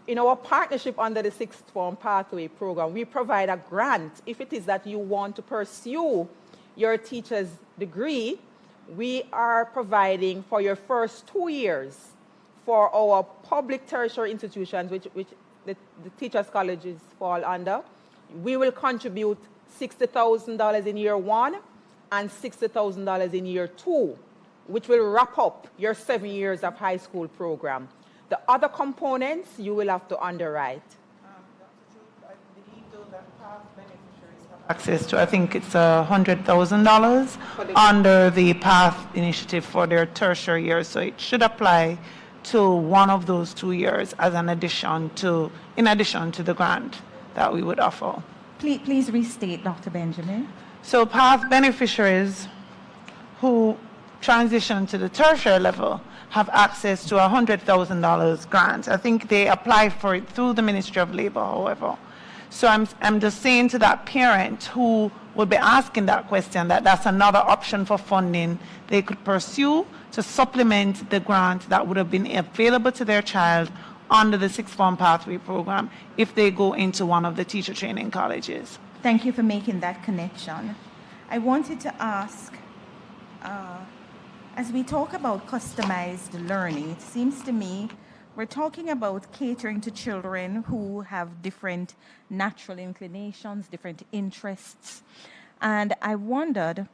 In our partnership under the Sixth Form Pathway Program, we provide a grant. If it is that you want to pursue your teacher's degree, we are providing for your first 2 years for our public tertiary institutions, which the teachers' colleges fall under. We will contribute $60,000 in year 1 and $60,000 in year 2, which will wrap up your 7 years of high school program. The other components you will have to underwrite. I believe though that PATH beneficiaries have access to, I think it's $100,000 under the PATH initiative for their tertiary years. So it should apply to one of those 2 years as an addition to, in addition to the grant that we would offer. Please restate, Dr. Benjamin. So PATH beneficiaries who transition to the tertiary level have access to a $100,000 grant. I think they apply for it through the Ministry of Labor, however. So I'm just saying to that parent who would be asking that question that that's another option for funding they could pursue to supplement the grant that would have been available to their child under the Sixth Form Pathway Program if they go into one of the teacher training colleges. Thank you for making that connection. I wanted to ask, as we talk about customized learning, it seems to me we're talking about catering to children who have different natural inclinations, different interests. And I wondered,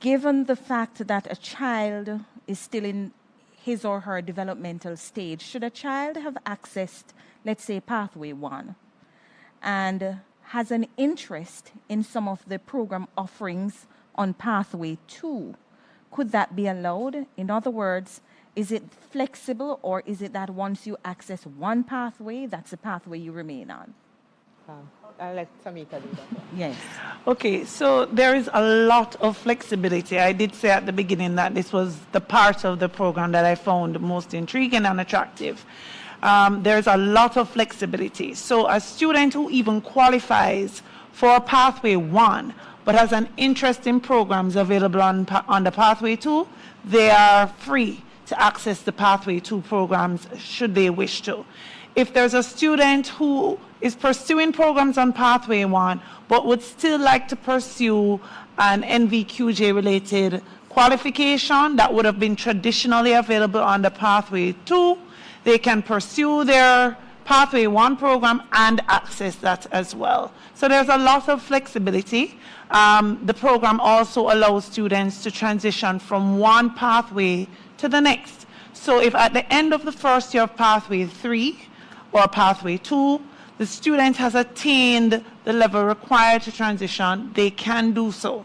given the fact that a child is still in his or her developmental stage, should a child have accessed, let's say, Pathway 1, and has an interest in some of the program offerings on Pathway 2, could that be allowed? In other words, is it flexible, or is it that once you access one pathway, that's the pathway you remain on? I'll let Tamika do that. Yes. Okay, so there is a lot of flexibility. I did say at the beginning that this was the part of the program that I found most intriguing and attractive. There's a lot of flexibility. So a student who even qualifies for Pathway 1 but has an interest in programs available on the Pathway 2, they are free to access the Pathway 2 programs should they wish to. If there's a student who is pursuing programs on Pathway 1 but would still like to pursue an NVQJ-related qualification that would have been traditionally available on the Pathway 2, they can pursue their Pathway 1 program and access that as well. So there's a lot of flexibility. The program also allows students to transition from one pathway to the next. So if at the end of the first year of Pathway 3 or Pathway 2, the student has attained the level required to transition, they can do so.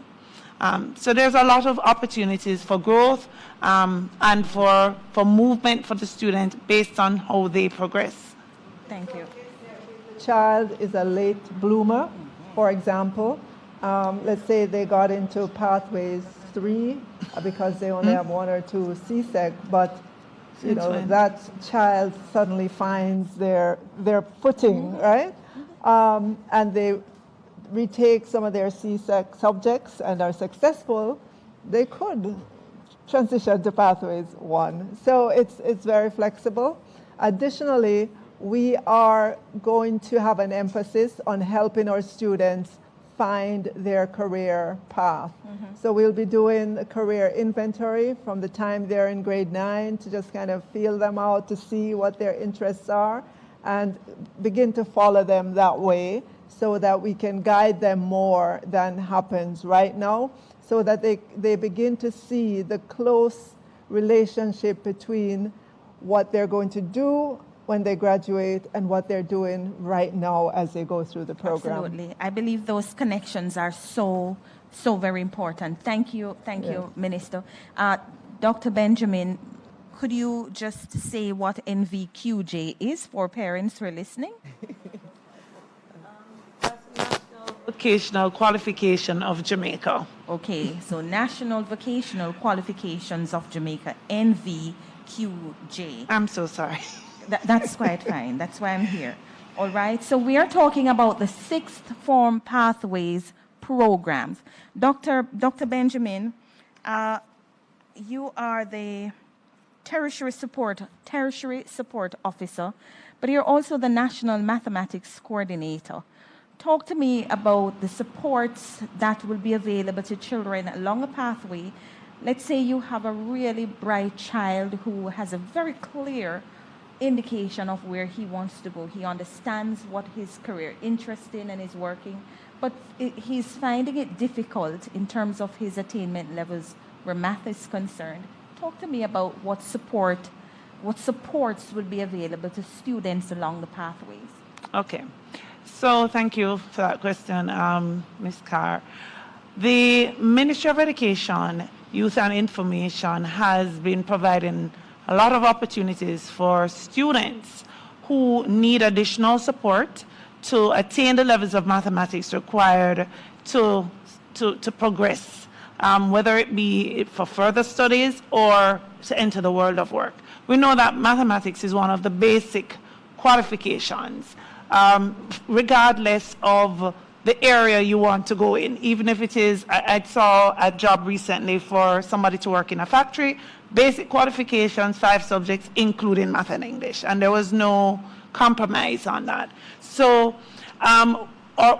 So there's a lot of opportunities for growth and for movement for the student based on how they progress. Thank you. Child is a late bloomer, for example. Let's say they got into pathways 3 because they only have 1 or 2 CSEC, but you know, that child suddenly finds their footing, right? And they retake some of their CSEC subjects and are successful, they could transition to Pathways 1. So it's very flexible. Additionally, we are going to have an emphasis on helping our students find their career path. So we'll be doing a career inventory from the time they're in grade 9 to just kind of feel them out to see what their interests are and begin to follow them that way so that we can guide them more than happens right now, so that they begin to see the close relationship between what they're going to do when they graduate and what they're doing right now as they go through the program. Absolutely. I believe those connections are so very important. Thank you, Minister. Dr. Benjamin, could you just say what NVQJ is for parents who are listening? Vocational Qualification of Jamaica. Okay, so National Vocational Qualifications of Jamaica, NVQJ. I'm so sorry. That's quite fine. That's why I'm here. All right. So we are talking about the sixth form pathways programs. Dr. Benjamin, you are the tertiary support officer, but you're also the national mathematics coordinator. Talk to me about the supports that will be available to children along a pathway. Let's say you have a really bright child who has a very clear indication of where he wants to go. He understands what his career interest in and is working, but he's finding it difficult in terms of his attainment levels where math is concerned. Talk to me about what supports will be available to students along the pathways. Okay. So thank you for that question, Ms. Carr. The Ministry of Education, Youth and Information has been providing a lot of opportunities for students who need additional support to attain the levels of mathematics required to progress, whether it be for further studies or to enter the world of work. We know that mathematics is one of the basic qualifications, regardless of the area you want to go in. Even if it is, I saw a job recently for somebody to work in a factory, basic qualifications, 5 subjects, including math and English, and there was no compromise on that. So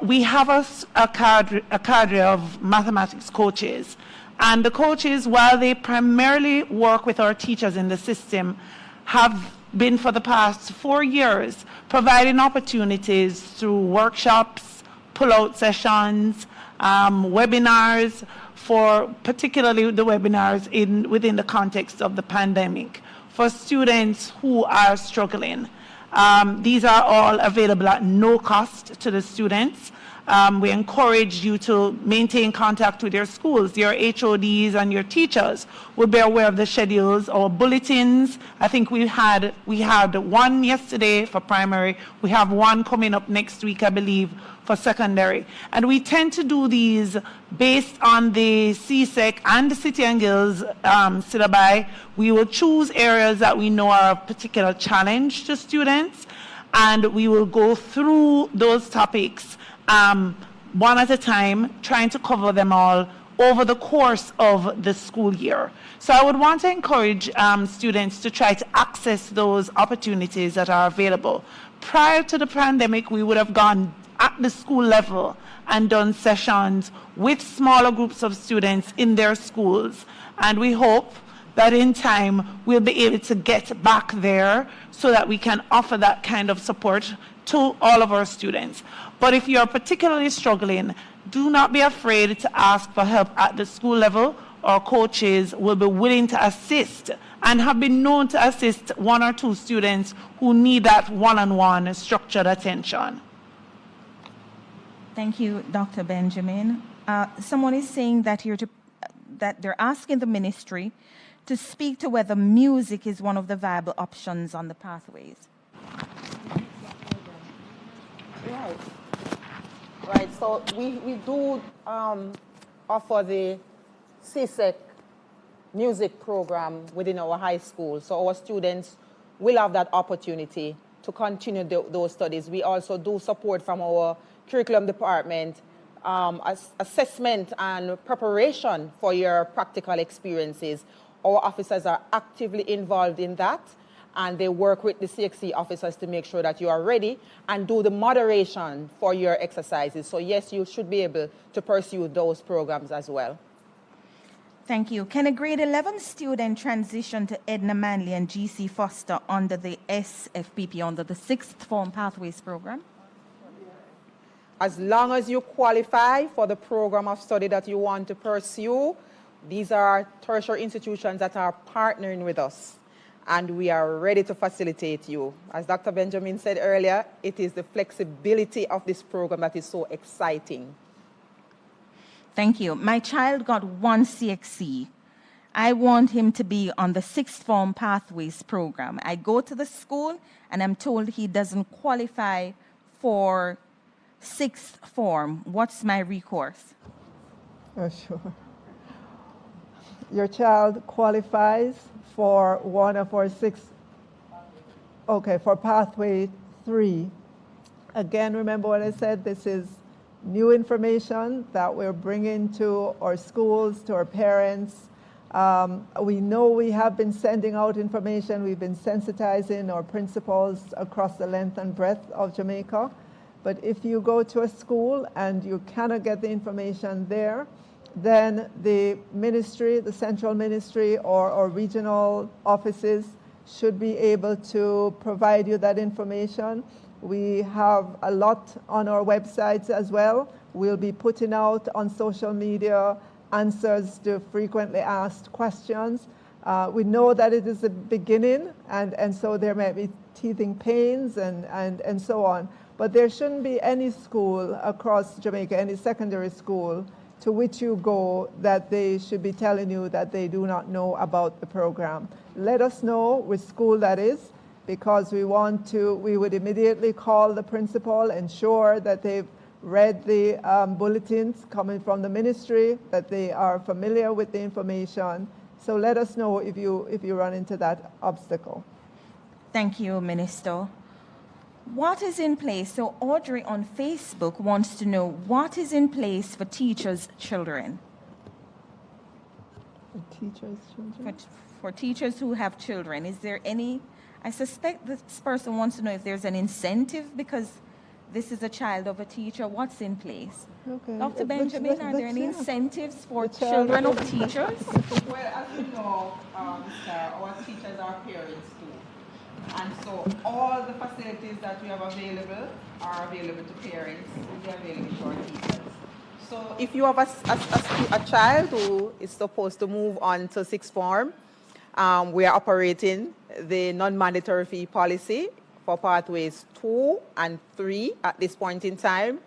we have a cadre of mathematics coaches, and the coaches, while they primarily work with our teachers in the system, have been for the past 4 years providing opportunities through workshops, pull-out sessions, webinars, for particularly the webinars within the context of the pandemic for students who are struggling. These are all available at no cost to the students. We encourage you to maintain contact with your schools. Your HODs and your teachers will be aware of the schedules or bulletins. I think we had one yesterday for primary. We have one coming up next week, I believe, for secondary. And we tend to do these based on the CSEC and the City and Guilds syllabi. We will choose areas that we know are of particular challenge to students, and we will go through those topics one at a time, trying to cover them all over the course of the school year. So I would want to encourage students to try to access those opportunities that are available. Prior to the pandemic, we would have gone at the school level and done sessions with smaller groups of students in their schools. And we hope that in time we'll be able to get back there so that we can offer that kind of support to all of our students. But if you're particularly struggling, do not be afraid to ask for help at the school level. Our coaches will be willing to assist and have been known to assist 1 or 2 students who need that one-on-one structured attention. Thank you, Dr. Benjamin. Someone is saying that that they're asking the ministry to speak to whether music is one of the viable options on the pathways. Right. So we do offer the CSEC music program within our high school. So our students will have that opportunity to continue those studies. We also do support from our curriculum department, assessment and preparation for your practical experiences. Our officers are actively involved in that, and they work with the CXC officers to make sure that you are ready and do the moderation for your exercises. So yes, you should be able to pursue those programs as well. Thank you. Can a grade 11 student transition to Edna Manley and GC Foster under the SFPP, under the Sixth Form Pathways Program? As long as you qualify for the program of study that you want to pursue, these are tertiary institutions that are partnering with us, and we are ready to facilitate you. As Dr. Benjamin said earlier, it is the flexibility of this program that is so exciting. Thank you. My child got 1 CXC. I want him to be on the Sixth Form Pathways Program. I go to the school and I'm told he doesn't qualify for Sixth Form. What's my recourse? Oh, sure. Your child qualifies for one of our 6, okay, for Pathway 3. Again, remember what I said, this is new information that we're bringing to our schools, to our parents. We know we have been sending out information. We've been sensitizing our principals across the length and breadth of Jamaica. But if you go to a school and you cannot get the information there, then the ministry, the central ministry or regional offices should be able to provide you that information. We have a lot on our websites as well. We'll be putting out on social media answers to frequently asked questions. We know that it is the beginning, and so there may be teething pains and so on. But there shouldn't be any school across Jamaica, any secondary school, to which you go that they should be telling you that they do not know about the program. Let us know which school that is, because we would immediately call the principal, ensure that they've read the bulletins coming from the ministry, that they are familiar with the information. So let us know if you run into that obstacle. Thank you, Minister. What is in place? So Audrey on Facebook wants to know what is in place for teachers' children. For teachers' children? For teachers who have children, is there any? I suspect this person wants to know if there's an incentive because this is a child of a teacher. What's in place? Okay. Dr. Benjamin, are there any incentives for children of teachers? Well, as you know, Sarah, our teachers are parents too. And so all the facilities that we have available are available to parents, will be available to our teachers. So if you have a child who is supposed to move on to Sixth Form, we are operating the non-mandatory fee policy for pathways 2 and 3 at this point in time.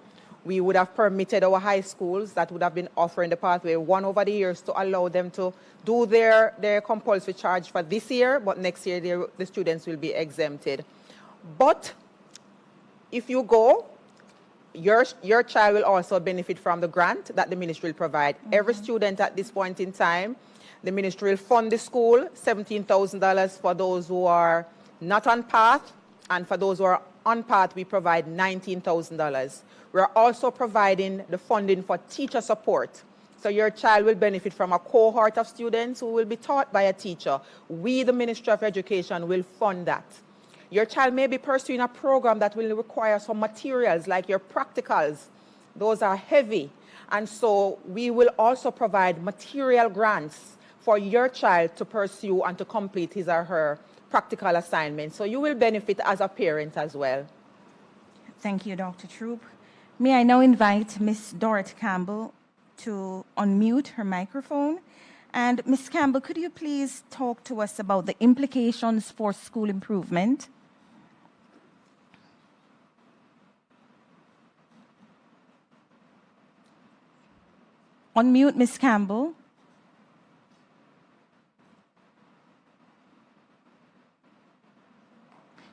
We would have permitted our high schools that would have been offering the pathway 1 over the years to allow them to do their compulsory charge for this year, but next year the students will be exempted. But if you go, your child will also benefit from the grant that the ministry will provide. Every student at this point in time, the ministry will fund the school, $17,000 for those who are not on path, and for those who are on path, we provide $19,000. We're also providing the funding for teacher support. So your child will benefit from a cohort of students who will be taught by a teacher. We, the Ministry of Education, will fund that. Your child may be pursuing a program that will require some materials like your practicals. Those are heavy. And so we will also provide material grants for your child to pursue and to complete his or her practical assignment. So you will benefit as a parent as well. Thank you, Dr. Troop. May I now invite Ms. Dorothy Campbell to unmute her microphone. And Ms. Campbell, could you please talk to us about the implications for school improvement? Unmute Ms. Campbell.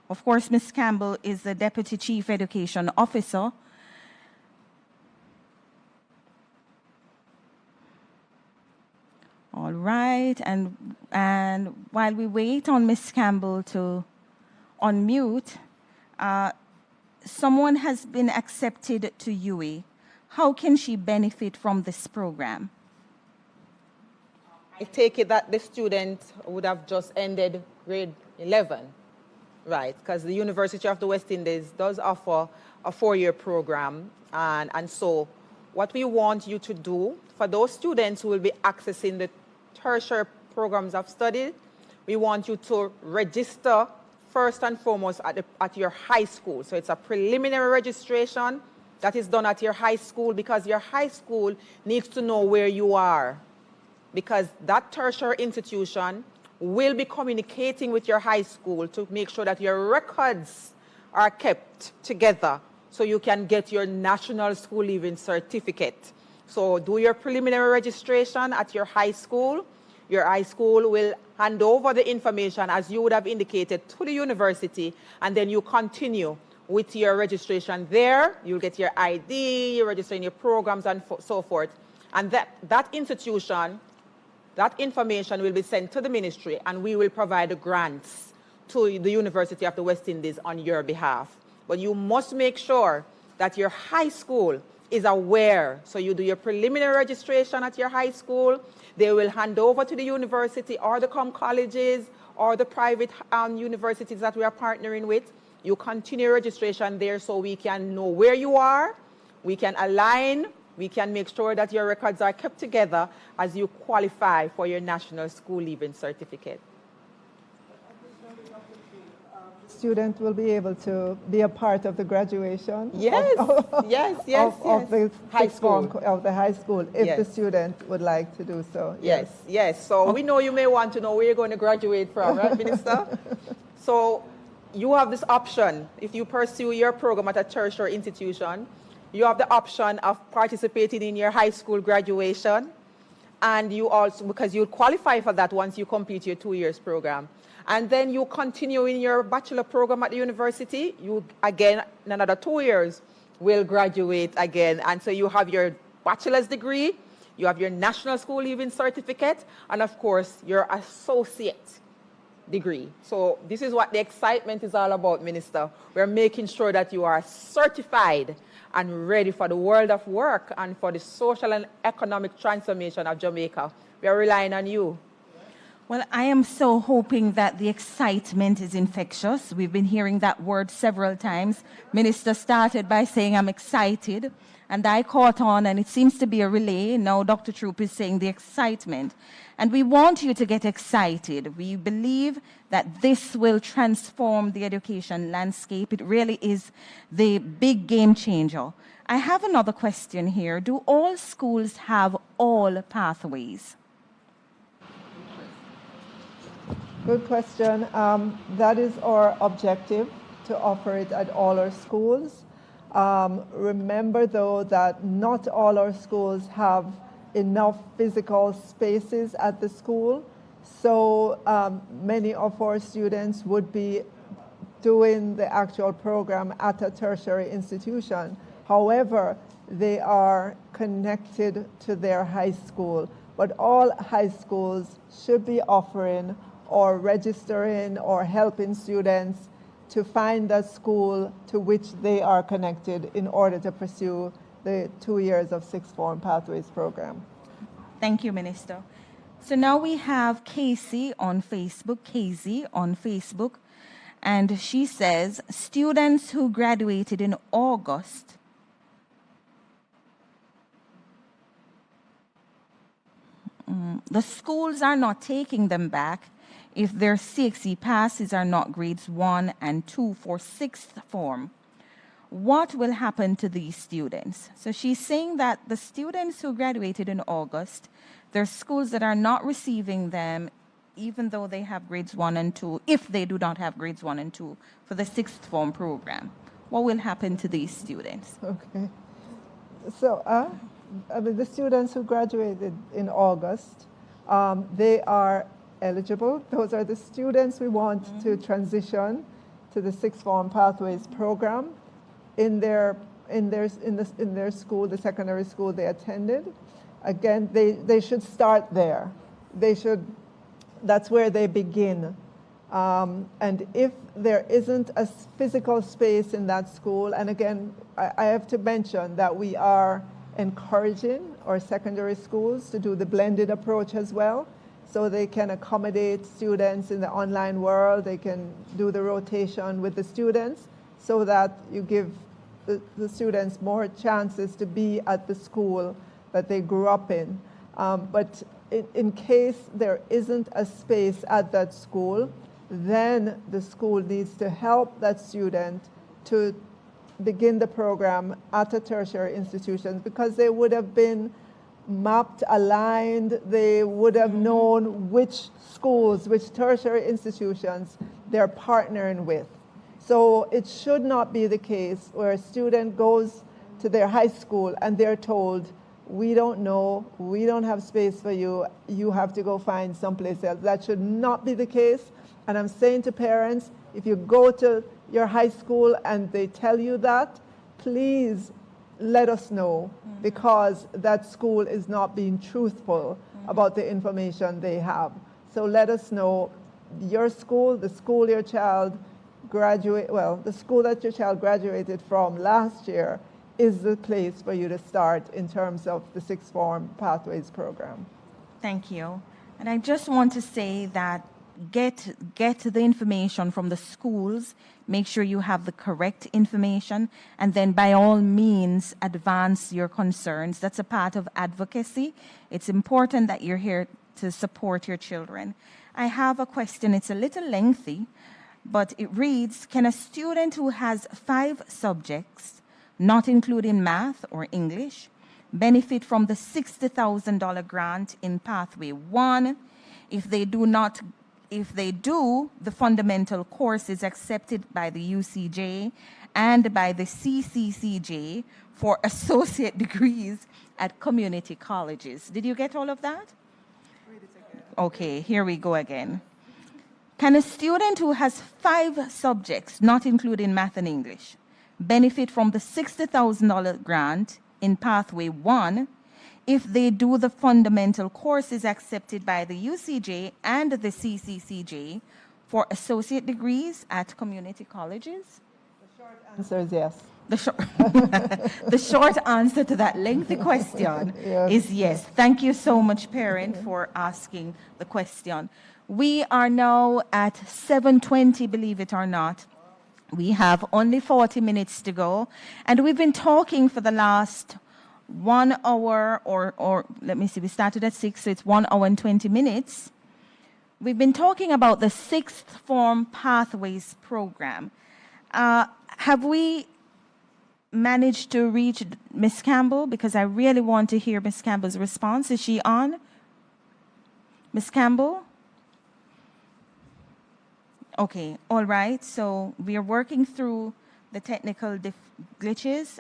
Of course, Ms. Campbell is the Deputy Chief Education Officer. All right, and while we wait on Ms. Campbell to unmute, someone has been accepted to UWI. How can she benefit from this program? I take it that the student would have just ended grade 11, right? Because the University of the West Indies does offer a 4-year program. And so what we want you to do, for those students who will be accessing the tertiary programs of study, we want you to register first and foremost at your high school. So it's a preliminary registration that is done at your high school, because your high school needs to know where you are, because that tertiary institution will be communicating with your high school to make sure that your records are kept together so you can get your national school leaving certificate. So do your preliminary registration at your high school. Your high school will hand over the information, as you would have indicated, to the university, and then you continue with your registration there. You'll get your ID, you're registering your programs, and so forth. And that institution, that information will be sent to the ministry, and we will provide the grants to the University of the West Indies on your behalf. But you must make sure that your high school is aware. So you do your preliminary registration at your high school. They will hand over to the university or the colleges or the private universities that we are partnering with. You continue registration there so we can know where you are, we can align, we can make sure that your records are kept together as you qualify for your national school leaving certificate. Student will be able to be a part of the graduation. Yes, yes. Of the high school. Of the high school, if Yes. the student would like to do so. Yes. So we know you may want to know where you're going to graduate from, right, Minister? So you have this option. If you pursue your program at a tertiary institution, you have the option of participating in your high school graduation, and you also, because you'll qualify for that once you complete your 2 years program. And then you continue in your bachelor program at the university, you again, in another 2 years, will graduate again. And so you have your bachelor's degree, you have your national school leaving certificate, and of course, your associate degree. So this is what the excitement is all about, Minister. We're making sure that you are certified and ready for the world of work and for the social and economic transformation of Jamaica. We are relying on you. Well, I am so hoping that the excitement is infectious. We've been hearing that word several times. Minister started by saying, I'm excited, and I caught on, and it seems to be a relay. Now Dr. Troop is saying the excitement. And we want you to get excited. We believe that this will transform the education landscape. It really is the big game changer. I have another question here. Do all schools have all pathways? Good question. That is our objective, to offer it at all our schools. Remember, though, that not all our schools have enough physical spaces at the school. So many of our students would be doing the actual program at a tertiary institution. However, they are connected to their high school. But all high schools should be offering or registering or helping students to find a school to which they are connected in order to pursue the 2 years of Sixth Form Pathways program. Thank you, Minister. So now we have Casey on Facebook, and she says, students who graduated in August the schools are not taking them back if their CXE passes are not grades 1 and 2 for sixth form. What will happen to these students? So she's saying that the students who graduated in August, there are schools that are not receiving them even though they have grades 1 and 2, if they do not have grades 1 and 2 for the sixth form program. What will happen to these students? Okay. So the students who graduated in August, they are eligible. Those are the students we want to transition to the Sixth Form Pathways program in their school, the secondary school they attended. Again, they should start there. that's where they begin. And if there isn't a physical space in that school, and again, I have to mention that we are encouraging our secondary schools to do the blended approach as well, so they can accommodate students in the online world, they can do the rotation with the students, so that you give the students more chances to be at the school that they grew up in. But in case there isn't a space at that school, then the school needs to help that student to begin the program at a tertiary institution, because they would have been mapped, aligned, they would have known which schools, which tertiary institutions they're partnering with. So it should not be the case where a student goes to their high school and they're told, we don't know, we don't have space for you, you have to go find someplace else. That should not be the case. And I'm saying to parents, if you go to your high school and they tell you that, please let us know, because that school is not being truthful about the information they have. So let us know your school, the school your child the school that your child graduated from last year is the place for you to start in terms of the sixth form pathways program. Thank you. And I just want to say that get the information from the schools, make sure you have the correct information, and then by all means advance your concerns. That's a part of advocacy. It's important that you're here to support your children. I have a question. It's a little lengthy, but it reads, can a student who has 5 subjects, not including math or English, benefit from the $60,000 grant in Pathway 1 if they do, the fundamental courses accepted by the UCJ and by the CCCJ for associate degrees at community colleges? Did you get all of that? Read it again. Okay, here we go again. Can a student who has 5 subjects, not including math and English, benefit from the $60,000 grant in Pathway 1 if they do the fundamental courses accepted by the UCJ and the CCCJ for associate degrees at community colleges? The short answer is yes. The short answer to that lengthy question is yes. Thank you so much, parent, for asking the question. We are now at 7:20, believe it or not. We have only 40 minutes to go, and we've been talking for the last 1 hour, or let me see, we started at 6, so it's 1 hour and 20 minutes. We've been talking about the sixth form pathways program. Have we managed to reach Ms. Campbell? Because I really want to hear Ms. Campbell's response. Is she on? Ms. Campbell? Okay, all right. So we are working through the technical glitches.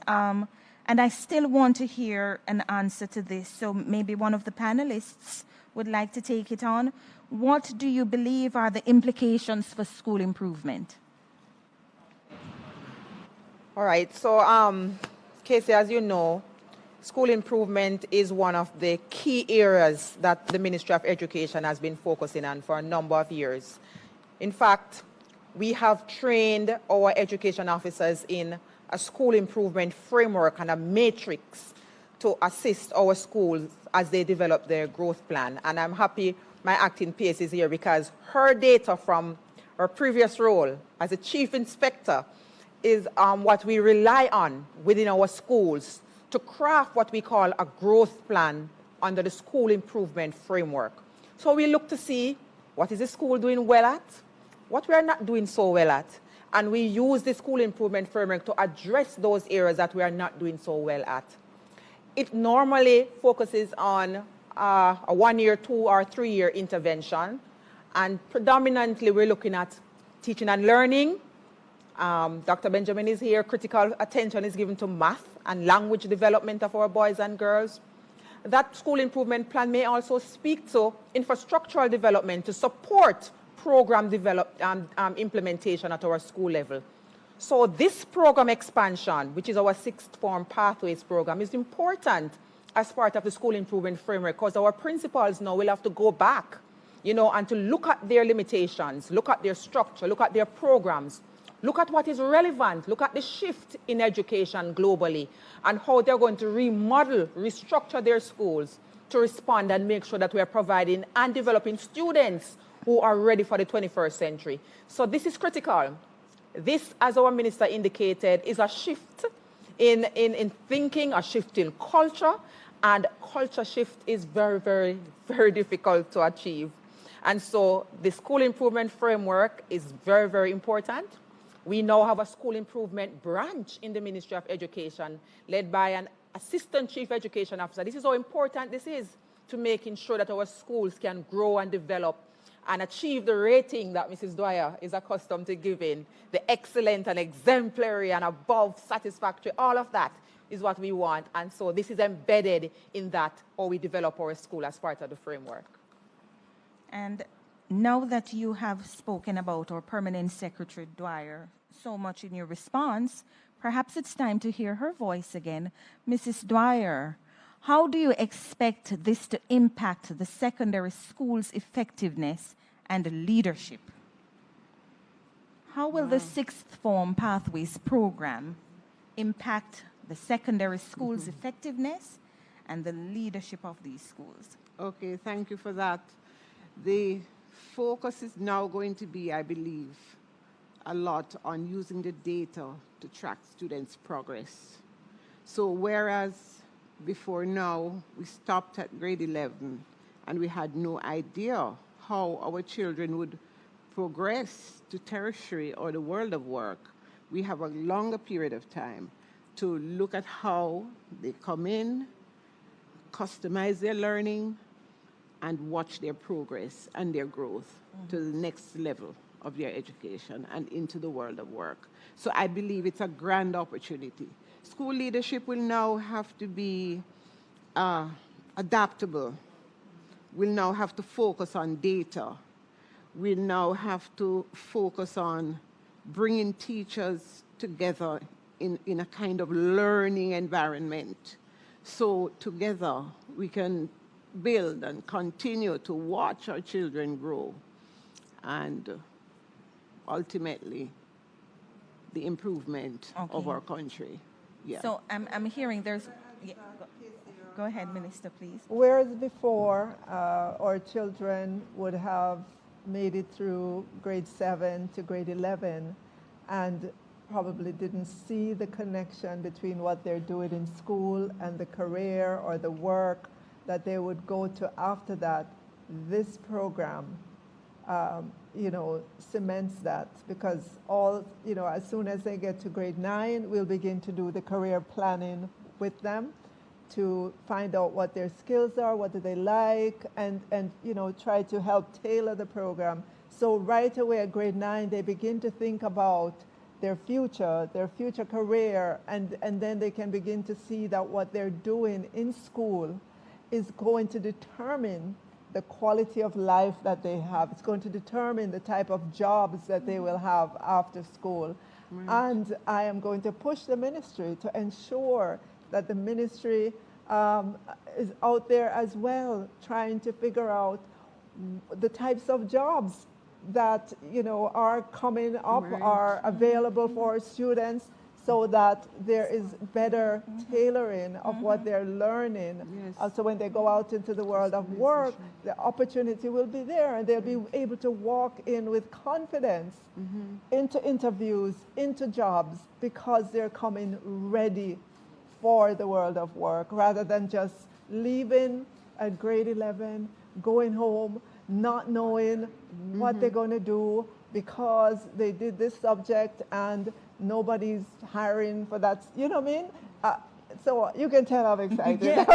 And I still want to hear an answer to this. So maybe one of the panelists would like to take it on. What do you believe are the implications for school improvement? All right, so Casey, as you know, school improvement is one of the key areas that the Ministry of Education has been focusing on for a number of years. In fact, we have trained our education officers in a school improvement framework and a matrix to assist our schools as they develop their growth plan. And I'm happy my acting PS is here because her data from her previous role as a chief inspector is what we rely on within our schools to craft what we call a growth plan under the school improvement framework. So we look to see what is the school doing well at, what we are not doing so well at, and we use the school improvement framework to address those areas that we are not doing so well at. It normally focuses on a 1-year, 2 or 3 year intervention, and predominantly we're looking at teaching and learning. Dr. Benjamin is here. Critical attention is given to math and language development of our boys and girls. That school improvement plan may also speak to infrastructural development to support program implementation at our school level. So this program expansion, which is our sixth form pathways program, is important as part of the school improvement framework, because our principals now will have to go back, and to look at their limitations, look at their structure, look at their programs, look at what is relevant, look at the shift in education globally, and how they're going to remodel, restructure their schools to respond and make sure that we are providing and developing students who are ready for the 21st century. So this is critical. This, as our minister indicated, is a shift in thinking, a shift in culture, and culture shift is very, very, very difficult to achieve. And so the school improvement framework is very, very important. We now have a school improvement branch in the Ministry of Education led by an assistant chief education officer. This is how important this is to making sure that our schools can grow and develop and achieve the rating that Mrs. Dwyer is accustomed to giving, the excellent and exemplary and above satisfactory, all of that is what we want. And so this is embedded in that, how we develop our school as part of the framework. And now that you have spoken about our Permanent Secretary Dwyer so much in your response, perhaps it's time to hear her voice again. Mrs. Dwyer, how do you expect this to impact the secondary school's effectiveness and leadership? How will the sixth form pathways program impact the secondary school's effectiveness and the leadership of these schools? Okay, thank you for that. The focus is now going to be, I believe, a lot on using the data to track students' progress. So whereas before now we stopped at grade 11 and we had no idea how our children would progress to tertiary or the world of work, we have a longer period of time to look at how they come in, customize their learning, and watch their progress and their growth to the next level of their education and into the world of work. So I believe it's a grand opportunity. School leadership will now have to be adaptable. We'll now have to focus on data. We'll now have to focus on bringing teachers together in a kind of learning environment. So together we can build and continue to watch our children grow and ultimately the improvement of our country. Yeah. So I'm hearing there's... Yeah, go ahead, Minister, please. Whereas before, our children would have made it through grade 7 to grade 11 and probably didn't see the connection between what they're doing in school and the career or the work that they would go to after that, this program, cements that, because as soon as they get to grade 9, we'll begin to do the career planning with them to find out what their skills are, what do they like, and try to help tailor the program. So right away at grade 9, they begin to think about their future career, and then they can begin to see that what they're doing in school is going to determine the quality of life that they have. It's going to determine the type of jobs that they will have after school. Right. And I am going to push the ministry to ensure that the ministry is out there as well, trying to figure out the types of jobs that are coming up, right, are available for students, so that there is better tailoring of what they're learning. Yes. So when they go out into the world of work, the opportunity will be there, and they'll be able to walk in with confidence into interviews, into jobs, because they're coming ready for the world of work, rather than just leaving at grade 11, going home, not knowing what they're going to do because they did this subject and nobody's hiring for that. You know what I mean? So you can tell I'm excited. Yes.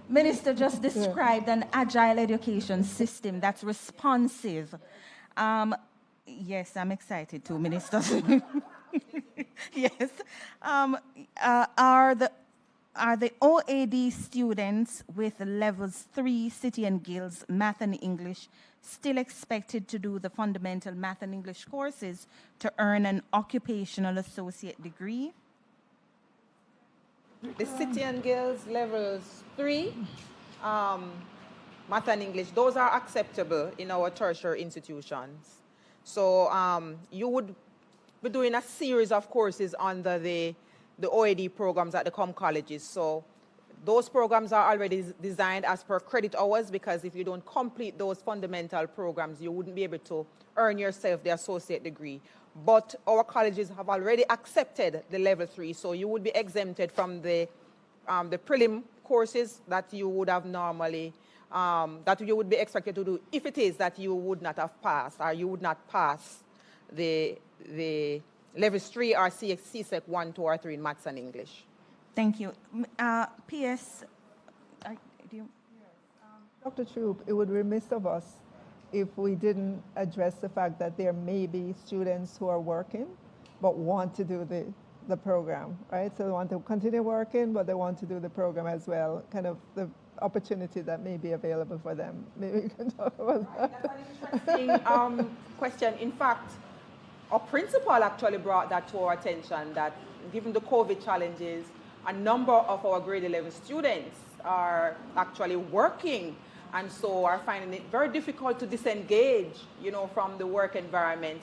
Minister just described an agile education system that's responsive. Yes, I'm excited too, Minister. Yes. Are the OAD students with levels 3 City and Guilds Math and English still expected to do the fundamental Math and English courses to earn an occupational associate degree? The City and Guilds levels 3, math and English, those are acceptable in our tertiary institutions. So you would be doing a series of courses under the OAD programs at the COM colleges. So those programs are already designed as per credit hours, because if you don't complete those fundamental programs, you wouldn't be able to earn yourself the associate degree. But our colleges have already accepted the level 3, so you would be exempted from the prelim courses that you would have normally, that you would be expected to do if it is that you would not have passed, or you would not pass the levels 3 or CSEC 1, 2, or 3 in maths and English. Thank you. P.S. Dr. Troop, it would be remiss of us if we didn't address the fact that there may be students who are working but want to do the program, right? So they want to continue working, but they want to do the program as well, kind of the opportunity that may be available for them. Maybe we can talk about that. That's an interesting question. In fact, our principal actually brought that to our attention, that given the COVID challenges, a number of our grade 11 students are actually working, and so are finding it very difficult to disengage, from the work environment.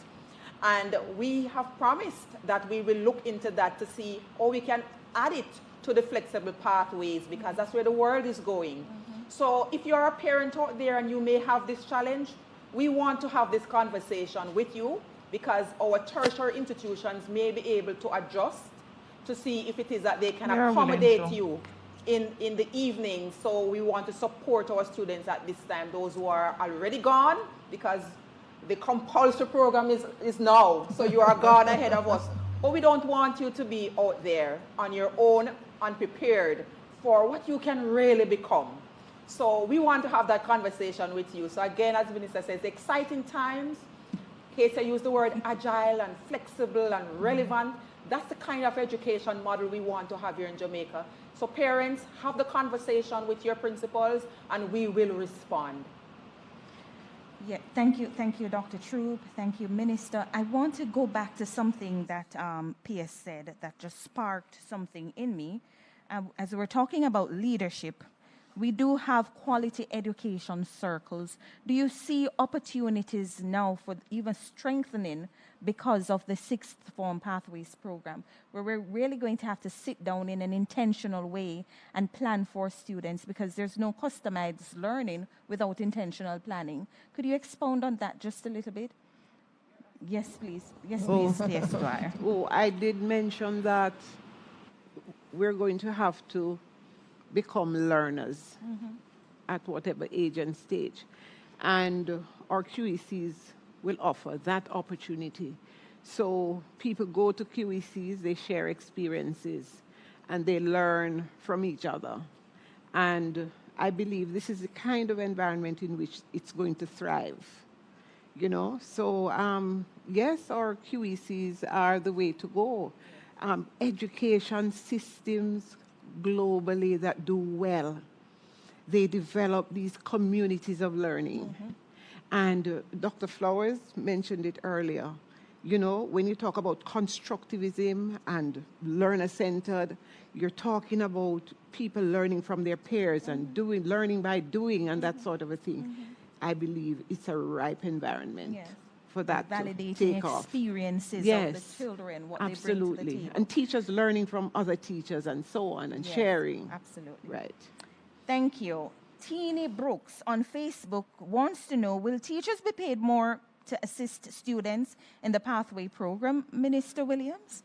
And we have promised that we will look into that to see how we can add it to the flexible pathways, because that's where the world is going. So if you're a parent out there and you may have this challenge, we want to have this conversation with you, because our tertiary institutions may be able to adjust to see if it is that they can accommodate you in the evening. So we want to support our students at this time, those who are already gone, because the compulsory program is now, so you are gone ahead of us. But we don't want you to be out there on your own, unprepared for what you can really become. So we want to have that conversation with you. So again, as the Minister says, exciting times. Casey used the word agile and flexible and relevant. That's the kind of education model we want to have here in Jamaica. So parents, have the conversation with your principals, and we will respond. Yeah, thank you, Dr. Troop. Thank you, Minister. I want to go back to something that PS said that just sparked something in me. As we're talking about leadership, we do have quality education circles. Do you see opportunities now for even strengthening because of the sixth form pathways program, where we're really going to have to sit down in an intentional way and plan for students, because there's no customized learning without intentional planning? Could you expound on that just a little bit? Yes, please. Yes, please, P.S. Dwyer. I did mention that we're going to have to become learners at whatever age and stage. And our QECs will offer that opportunity. So people go to QECs, they share experiences, and they learn from each other. And I believe this is the kind of environment in which it's going to thrive. So yes, our QECs are the way to go. Education systems globally that do well, they develop these communities of learning. And Dr. Flowers mentioned it earlier. When you talk about constructivism and learner-centered, you're talking about people learning from their peers and learning by doing and that sort of a thing. I believe it's a ripe environment for that validating to take off. Experiences of the children, what absolutely. They bring to the table. And teachers learning from other teachers and so on, and sharing. Absolutely. Right. Thank you. Teeny Brooks on Facebook wants to know, will teachers be paid more to assist students in the pathway program, Minister Williams?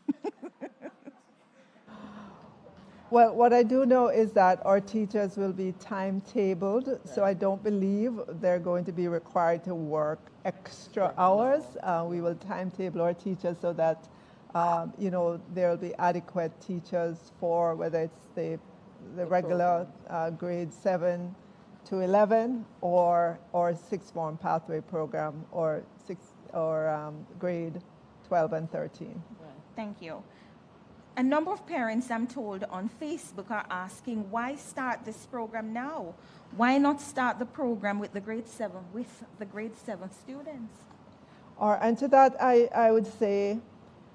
Well, what I do know is that our teachers will be timetabled, so I don't believe they're going to be required to work extra hours. We will timetable our teachers so that, there will be adequate teachers for whether it's the regular grade 7 to 11 or sixth form pathway program or grade 12 and 13. Thank you. A number of parents, I'm told, on Facebook are asking, why start this program now? Why not start the program with the grade 7 students? And to that, I would say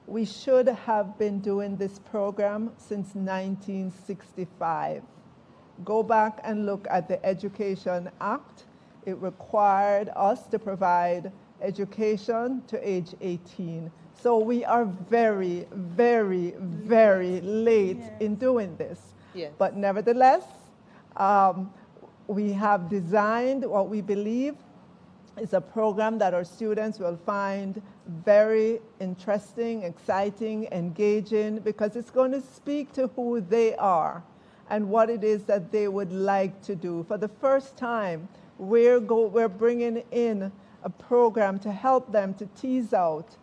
we should have been doing this program since 1965. Go back and look at the Education Act. It required us to provide education to age 18. So we are very, very, very late in doing this. Yes. But nevertheless, we have designed what we believe is a program that our students will find very interesting, exciting, engaging, because it's going to speak to who they are and what it is that they would like to do. For the first time, we're bringing in a program to help them to tease out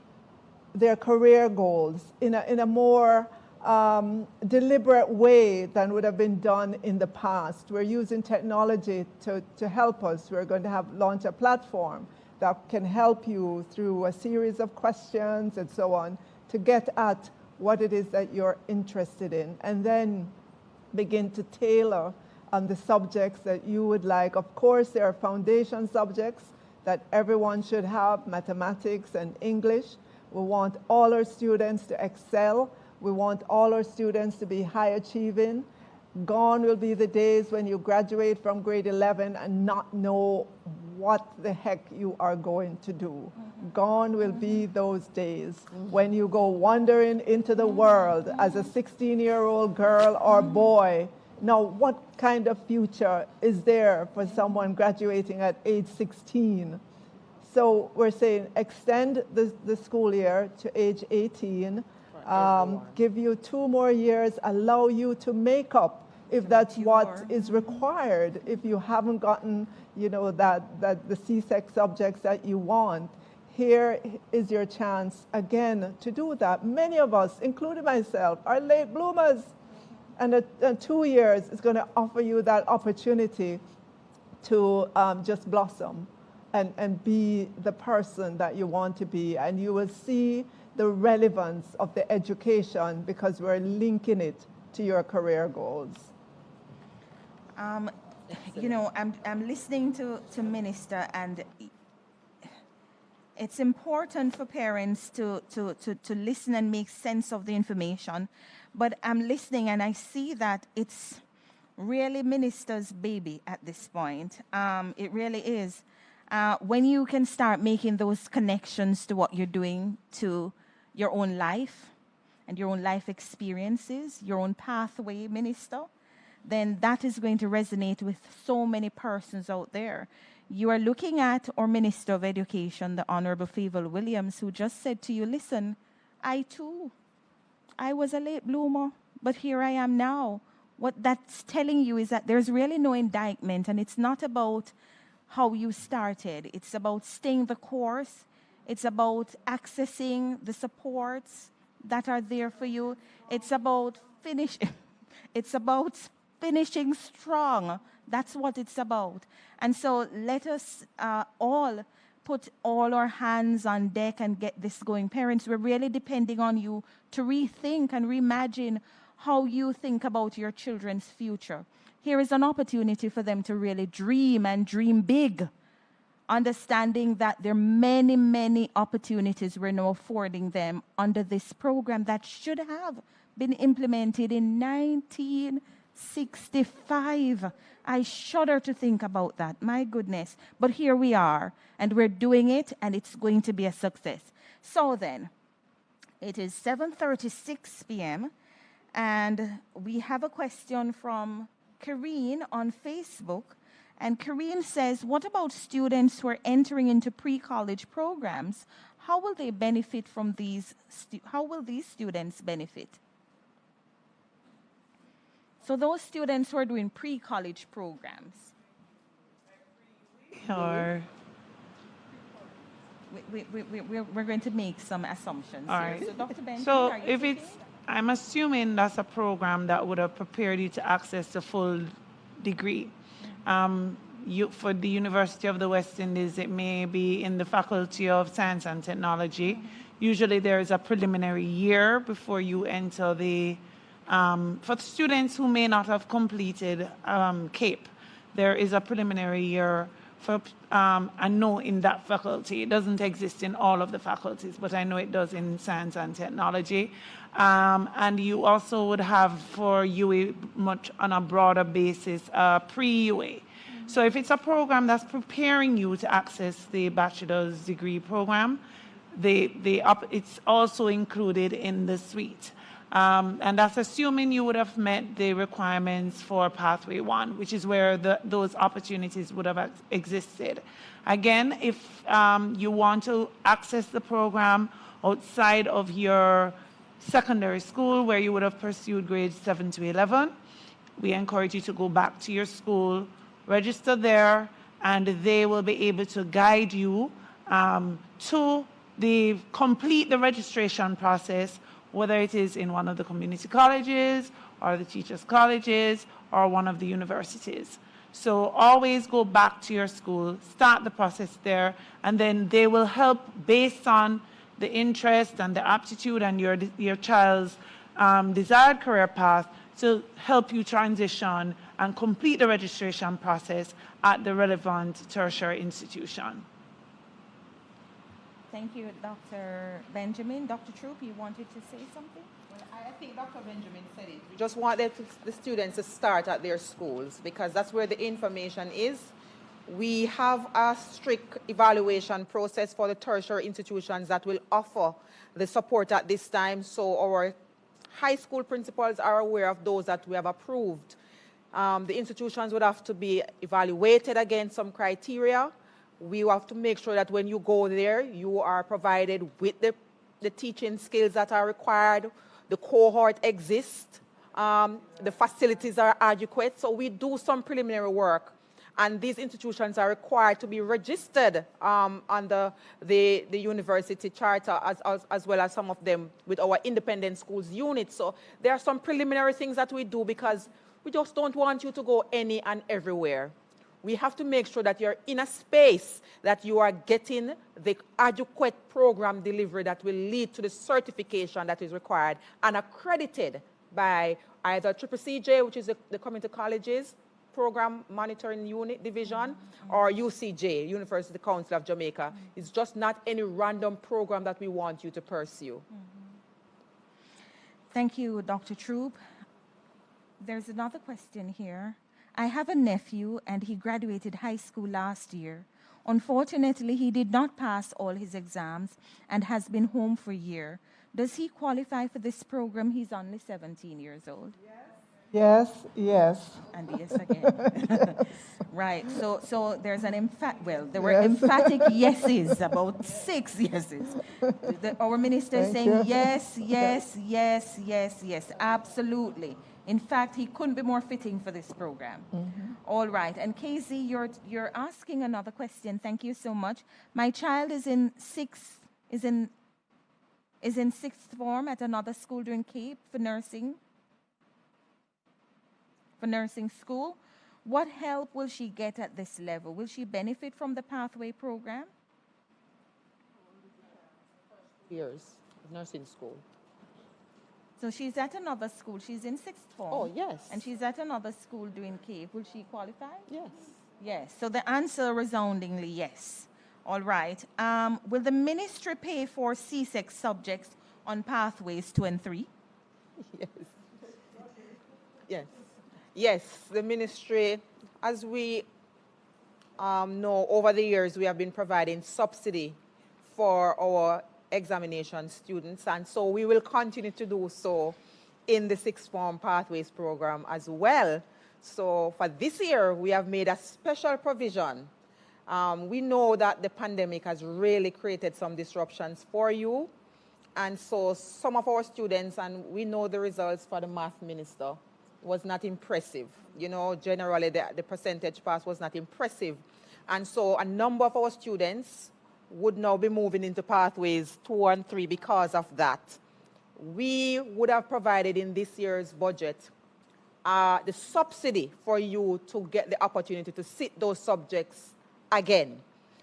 their career goals in a more deliberate way than would have been done in the past. We're using technology to help us. We're going to launch a platform that can help you through a series of questions and so on to get at what it is that you're interested in, and then begin to tailor on the subjects that you would like. Of course, there are foundation subjects that everyone should have, mathematics and English. We want all our students to excel. We want all our students to be high achieving. Gone will be the days when you graduate from grade 11 and not know what the heck you are going to do. Gone will be those days when you go wandering into the world as a 16-year-old girl or boy. Now, what kind of future is there for someone graduating at age 16? So we're saying extend the school year to age 18, give you 2 more years, allow you to make up if that's what is required, if you haven't gotten, you know, the CSEC subjects that you want. Here is your chance again to do that. Many of us, including myself, are late bloomers. And 2 years is going to offer you that opportunity to just blossom and be the person that you want to be. And you will see the relevance of the education because we're linking it to your career goals. You know, I'm listening to Minister, and it's important for parents to listen and make sense of the information. But I'm listening and I see that it's really Minister's baby at this point. It really is. When you can start making those connections to what you're doing to your own life and your own life experiences, your own pathway, Minister, then that is going to resonate with so many persons out there. You are looking at our Minister of Education, the Honorable Fayval Williams, who just said to you, listen, I was a late bloomer, but here I am now. What that's telling you is that there's really no indictment, and it's not about how you started. It's about staying the course. It's about accessing the supports that are there for you. It's about finishing strong. That's what it's about. And so let us all put all our hands on deck and get this going. Parents, we're really depending on you to rethink and reimagine how you think about your children's future. Here is an opportunity for them to really dream and dream big, understanding that there are many, many opportunities we're now affording them under this program that should have been implemented in 1965. I shudder to think about that. My goodness. But here we are, and we're doing it, and it's going to be a success. So then, it is 7:36 p.m., and we have a question from Kareen on Facebook. And Kareen says, what about students who are entering into pre-college programs? How will they benefit from these? How will these students benefit? So those students who are doing pre-college programs. Or we're going to make some assumptions all here. right. So Dr. Benton, So are you if speaking? I'm assuming that's a program that would have prepared you to access the full degree. For the University of the West Indies, it may be in the Faculty of Science and Technology. Usually there is a preliminary year before you enter the, for students who may not have completed CAPE, there is a preliminary year I know in that faculty. It doesn't exist in all of the faculties, but I know it does in science and technology. And you also would have for UA much on a broader basis, pre-UA. So if it's a program that's preparing you to access the bachelor's degree program, it's also included in the suite. And that's assuming you would have met the requirements for Pathway 1, which is where those opportunities would have existed. Again, if you want to access the program outside of your secondary school where you would have pursued grades 7 to 11, we encourage you to go back to your school, register there, and they will be able to guide you to complete the registration process, whether it is in one of the community colleges or the teachers' colleges or one of the universities. So always go back to your school, start the process there, and then they will help based on the interest and the aptitude and your child's desired career path to help you transition and complete the registration process at the relevant tertiary institution. Thank you, Dr. Benjamin. Dr. Troop, you wanted to say something? Well, I think Dr. Benjamin said it. We just want the students to start at their schools because that's where the information is. We have a strict evaluation process for the tertiary institutions that will offer the support at this time. So our high school principals are aware of those that we have approved. The institutions would have to be evaluated against some criteria. We have to make sure that when you go there, you are provided with the teaching skills that are required, the cohort exists, the facilities are adequate. So we do some preliminary work. And these institutions are required to be registered under the university charter as well as some of them with our independent schools unit. So there are some preliminary things that we do because we just don't want you to go any and everywhere. We have to make sure that you're in a space that you are getting the adequate program delivery that will lead to the certification that is required and accredited by either PBCJ, which is the community colleges, Program Monitoring Unit Division, or UCJ, University Council of Jamaica. It's just not any random program that we want you to pursue. Thank you, Dr. Troop. There's another question here. I have a nephew and he graduated high school last year. Unfortunately, he did not pass all his exams and has been home for a year. Does he qualify for this program? He's only 17 years old. Yes, yes. And yes again. Right. So there's an there were emphatic yeses, about 6 yeses. Our minister is saying yes, yes, yes, yes, yes, absolutely. In fact, he couldn't be more fitting for this program. All right. And Casey, you're asking another question. Thank you so much. My child is in sixth form at another school doing Cape for nursing school. What help will she get at this level? Will she benefit from the Pathway program? Years of nursing school. So she's at another school. She's in sixth form. Oh, yes. And she's at another school doing Cape. Will she qualify? Yes. Yes. So the answer resoundingly yes. All right. Will the ministry pay for CSEC subjects on Pathways 2 and 3? Yes. Yes. Yes, the ministry, as we know, over the years, we have been providing subsidy for our examination students, and so we will continue to do so in the sixth form Pathways program as well. So for this year, we have made a special provision. We know that the pandemic has really created some disruptions for you, and so some of our students, and we know the results for the math minister, was not impressive. You know, generally the percentage pass was not impressive. And so a number of our students would now be moving into Pathways 2 and 3 because of that. We would have provided in this year's budget the subsidy for you to get the opportunity to sit those subjects again.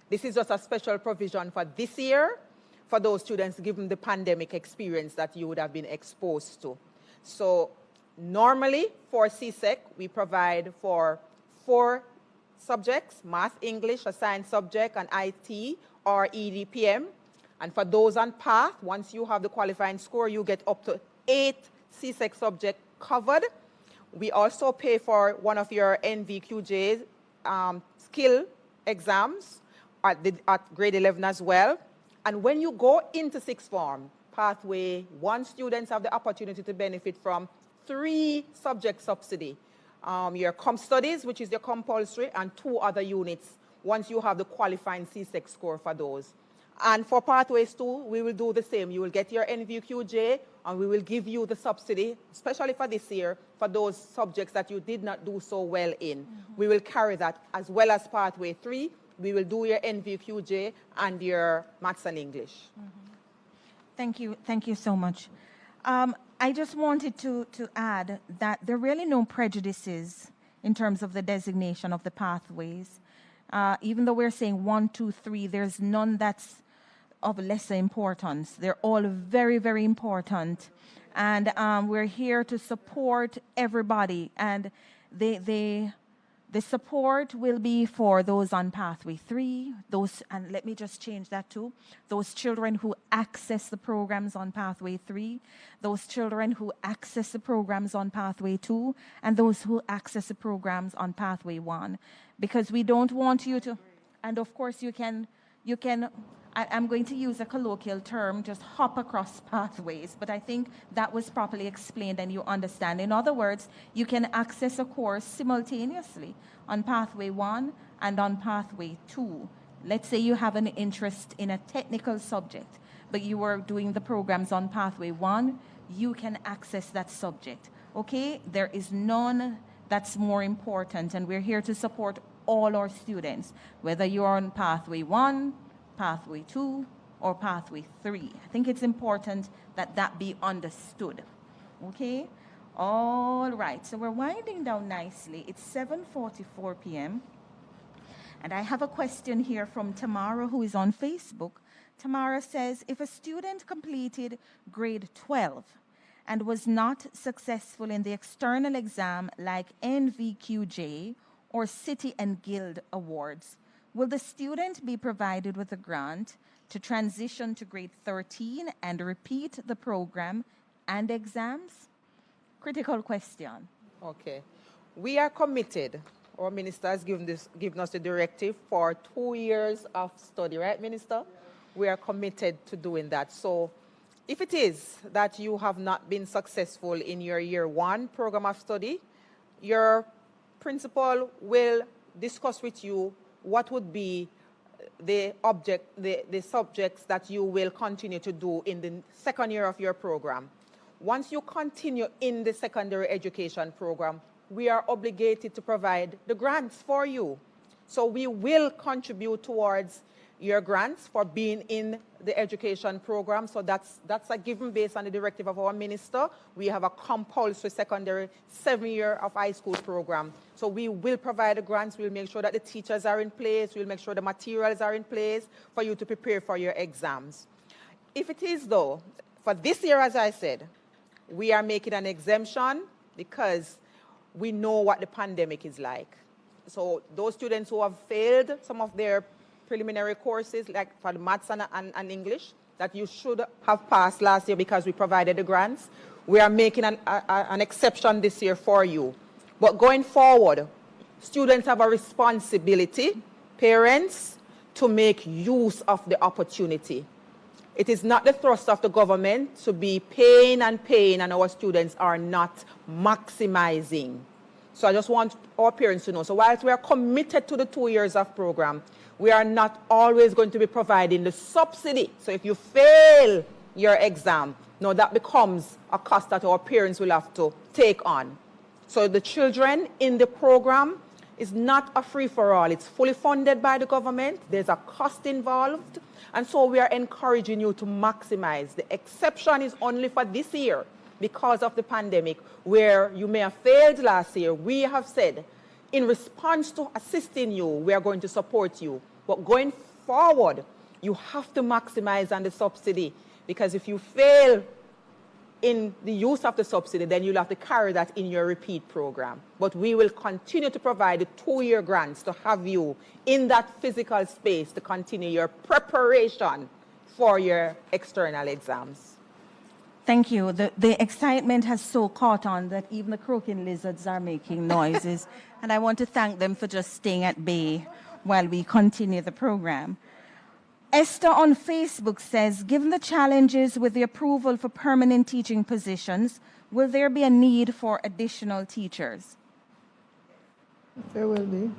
This is just a special provision for this year for those students given the pandemic experience that you would have been exposed to. So normally, for CSEC, we provide for 4 subjects, math, English, a science subject, an IT, or EDPM. And for those on path, once you have the qualifying score, you get up to 8 CSEC subjects covered. We also pay for one of your NVQJ skill exams at grade 11 as well. And when you go into sixth form, pathway 1 students have the opportunity to benefit from 3 subject subsidy. Your comp studies, which is your compulsory, and 2 other units once you have the qualifying CSEC score for those. And for pathways 2, we will do the same. You will get your NVQJ, and we will give you the subsidy, especially for this year, for those subjects that you did not do so well in. We will carry that as well as pathway 3. We will do your NVQJ and your maths and English. Thank you so much. I just wanted to add that there are really no prejudices in terms of the designation of the pathways. Even though we're saying 1, 2, 3, there's none that's of lesser importance. They're all very, very important. And we're here to support everybody. And the support will be for those on pathway 3, and let me just change that too, those children who access the programs on pathway 3, those children who access the programs on pathway 2, and those who access the programs on pathway 1. Because we don't want you to, and of course you can, I'm going to use a colloquial term, just hop across pathways, but I think that was properly explained and you understand. In other words, you can access a course simultaneously on pathway 1 and on pathway 2. Let's say you have an interest in a technical subject, but you are doing the programs on pathway 1, you can access that subject. Okay? There is none that's more important, and we're here to support all our students, whether you're on pathway 1, pathway 2, or pathway 3. I think it's important that that be understood. Okay? All right. So we're winding down nicely. It's 7:44 p.m. And I have a question here from Tamara, who is on Facebook. Tamara says, if a student completed grade 12 and was not successful in the external exam like NVQJ or City and Guild Awards, will the student be provided with a grant to transition to grade 13 and repeat the program and exams? Critical question. Okay. We are committed. Our minister has given us the directive for 2 years of study, right, Minister? We are committed to doing that. So if it is that you have not been successful in your year 1 program of study, your principal will discuss with you what would be the subjects that you will continue to do in the second year of your program. Once you continue in the secondary education program, we are obligated to provide the grants for you. So we will contribute towards your grants for being in the education program. So that's a given based on the directive of our minister. We have a compulsory secondary 7-year of high school program. So we will provide the grants. We'll make sure that the teachers are in place. We'll make sure the materials are in place for you to prepare for your exams. If it is, though, for this year, as I said, we are making an exemption because we know what the pandemic is like. So those students who have failed some of their preliminary courses, like for the maths and English, that you should have passed last year because we provided the grants, we are making an exception this year for you. But going forward, students have a responsibility, parents, to make use of the opportunity. It is not the thrust of the government to be paying, and our students are not maximizing. So I just want our parents to know. So whilst we are committed to the 2 years of program, we are not always going to be providing the subsidy. So if you fail your exam, now that becomes a cost that our parents will have to take on. So the children in the program is not a free-for-all. It's fully funded by the government. There's a cost involved. And so we are encouraging you to maximize. The exception is only for this year because of the pandemic, where you may have failed last year. We have said, in response to assisting you, we are going to support you. But going forward, you have to maximize on the subsidy, because if you fail in the use of the subsidy, then you'll have to carry that in your repeat program. But we will continue to provide the 2-year grants to have you in that physical space to continue your preparation for your external exams. Thank you. The excitement has so caught on that even the croaking lizards are making noises. And I want to thank them for just staying at bay while we continue the program. Esther on Facebook says, given the challenges with the approval for permanent teaching positions, will there be a need for additional teachers? There will be.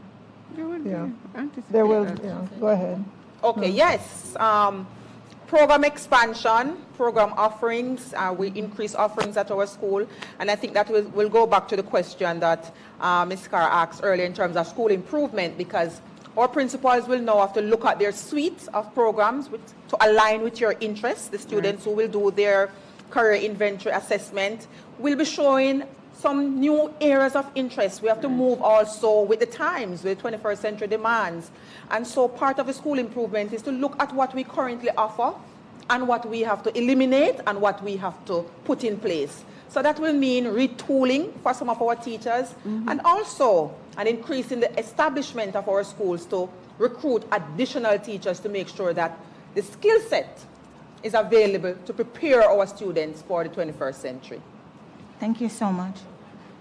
There will be. Yeah. There will. Yeah. Go ahead. Okay. Yes. Program expansion, program offerings. We increase offerings at our school, and I think that will go back to the question that Ms. Carr asked earlier in terms of school improvement, because our principals will now have to look at their suite of programs to align with your interests. The students who will do their career inventory assessment will be showing some new areas of interest. We have to move also with the times, with 21st century demands. And so part of the school improvement is to look at what we currently offer and what we have to eliminate and what we have to put in place. So that will mean retooling for some of our teachers, and also an increase in the establishment of our schools to recruit additional teachers to make sure that the skill set is available to prepare our students for the 21st century. Thank you so much.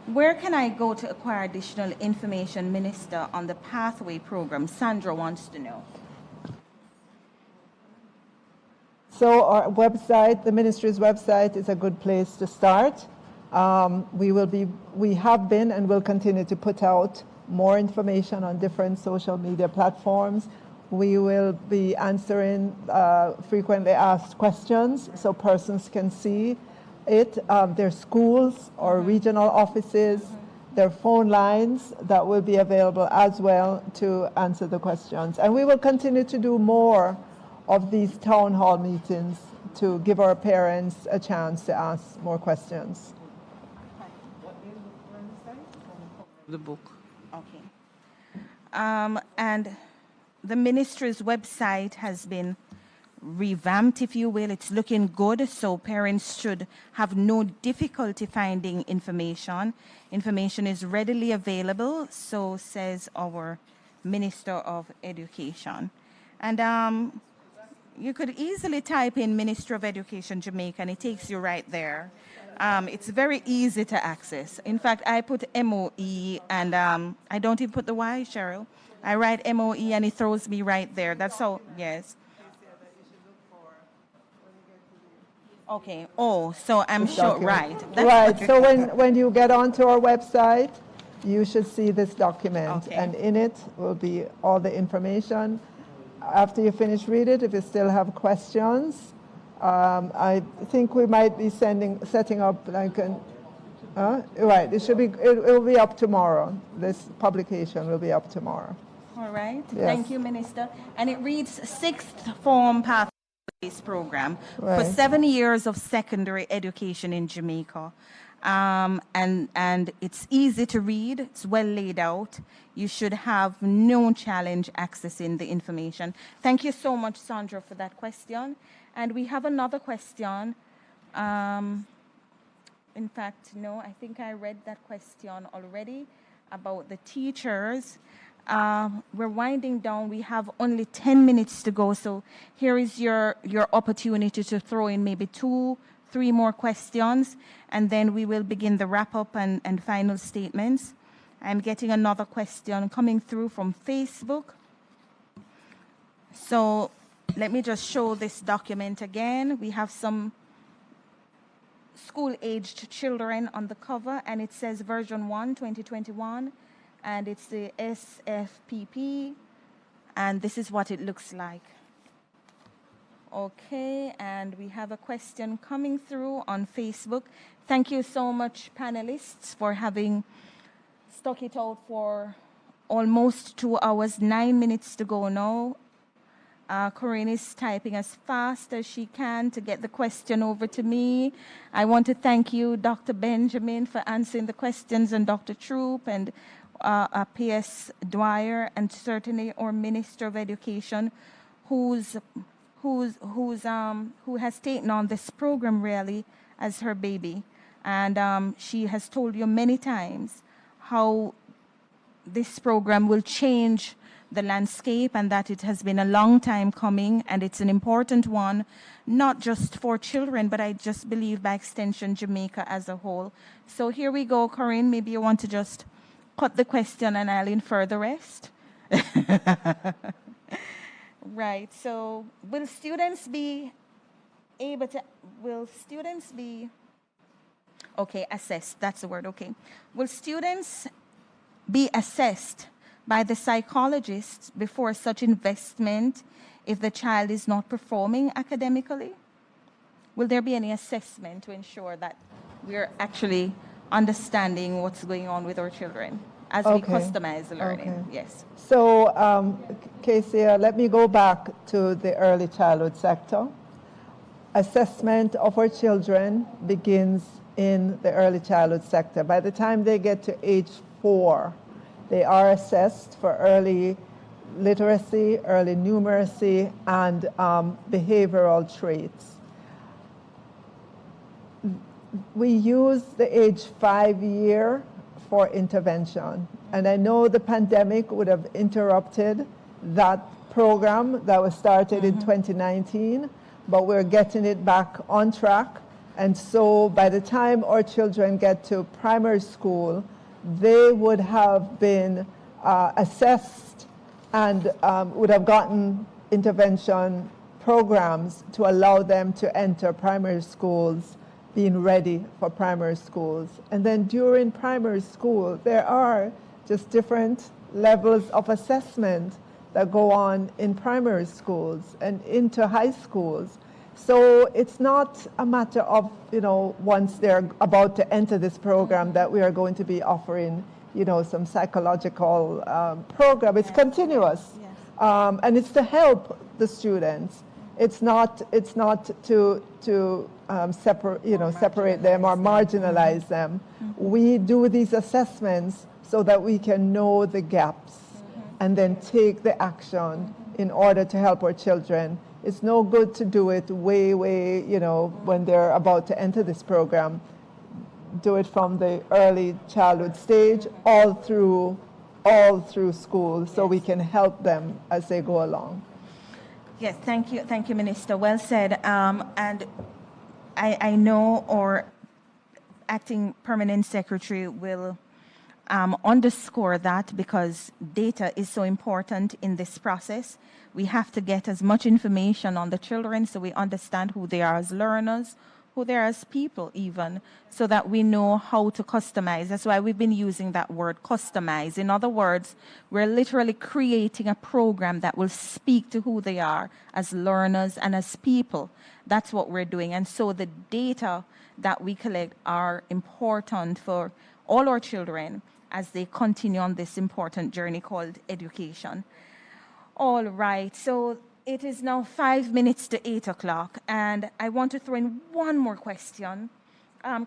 Where can I go to acquire additional information, Minister, on the Pathway program? Sandra wants to know. So our website, the ministry's website, is a good place to start. We have been and will continue to put out more information on different social media platforms. We will be answering frequently asked questions so persons can see it. Their schools or regional offices, their phone lines that will be available as well to answer the questions. And we will continue to do more of these town hall meetings to give our parents a chance to ask more questions. The book. Okay. And the ministry's website has been revamped, if you will. It's looking good, so parents should have no difficulty finding information. Information is readily available, so says our Minister of Education. And you could easily type in Minister of Education Jamaica, and it takes you right there. It's very easy to access. In fact, I put MOE, and I don't even put the Y, Cheryl. I write MOE, and it throws me right there. That's how, yes. Okay. Oh, so I'm sure, right. That's right. So when you get onto our website, you should see this document, okay. And in it will be all the information. After you finish reading it, if you still have questions, I think we might be setting up like an, right, it will be up tomorrow. This publication will be up tomorrow. All right. Yes. Thank you, Minister. And it reads Sixth Form Pathways Program for 7 years of secondary education in Jamaica. And it's easy to read. It's well laid out. You should have no challenge accessing the information. Thank you so much, Sandra, for that question. And we have another question. In fact, no, I think I read that question already about the teachers. We're winding down. We have only 10 minutes to go. So here is your opportunity to throw in maybe 2-3 more questions, and then we will begin the wrap-up and final statements. I'm getting another question coming through from Facebook. So let me just show this document again. We have some school-aged children on the cover, and it says version 1, 2021, and it's the SFPP, and this is what it looks like. Okay, and we have a question coming through on Facebook. Thank you so much, panelists, for having stuck it out for almost 2 hours, 9 minutes to go now. Corinne is typing as fast as she can to get the question over to me. I want to thank you, Dr. Benjamin, for answering the questions, and Dr. Troop, and P.S. Dwyer, and certainly our Minister of Education, who has taken on this program really as her baby. And she has told you many times how this program will change the landscape and that it has been a long time coming and it's an important one, not just for children, but I just believe by extension Jamaica as a whole. So here we go, Corinne, maybe you want to just cut the question and I'll infer the rest. Right, so will students be okay, assessed, that's the word, okay. Will students be assessed by the psychologists before such investment if the child is not performing academically? Will there be any assessment to ensure that we're actually understanding what's going on with our children as we customize the learning? Okay. Yes. So, Casey, let me go back to the early childhood sector. Assessment of our children begins in the early childhood sector. By the time they get to age 4, they are assessed for early literacy, early numeracy, and behavioral traits. We use the age 5 year for intervention. And I know the pandemic would have interrupted that program that was started in 2019, but we're getting it back on track. And so by the time our children get to primary school, they would have been assessed and would have gotten intervention programs to allow them to enter primary schools, being ready for primary schools. And then during primary school, there are just different levels of assessment that go on in primary schools and into high schools. So it's not a matter of, once they're about to enter this program that we are going to be offering, some psychological program. It's continuous. Yes. And it's to help the students. It's not to separate them or marginalize them. We do these assessments so that we can know the gaps and then take the action in order to help our children. It's no good to do it way, when they're about to enter this program. Do it from the early childhood stage all through school, so we can help them as they go along. Yes, thank you, Minister. Well said. And I know our acting permanent secretary will underscore that, because data is so important in this process. We have to get as much information on the children so we understand who they are as learners, who they are as people even, so that we know how to customize. That's why we've been using that word, customize. In other words, we're literally creating a program that will speak to who they are as learners and as people. That's what we're doing. And so the data that we collect are important for all our children as they continue on this important journey called education. All right, so it is now 5 minutes to 8 o'clock, and I want to throw in one more question.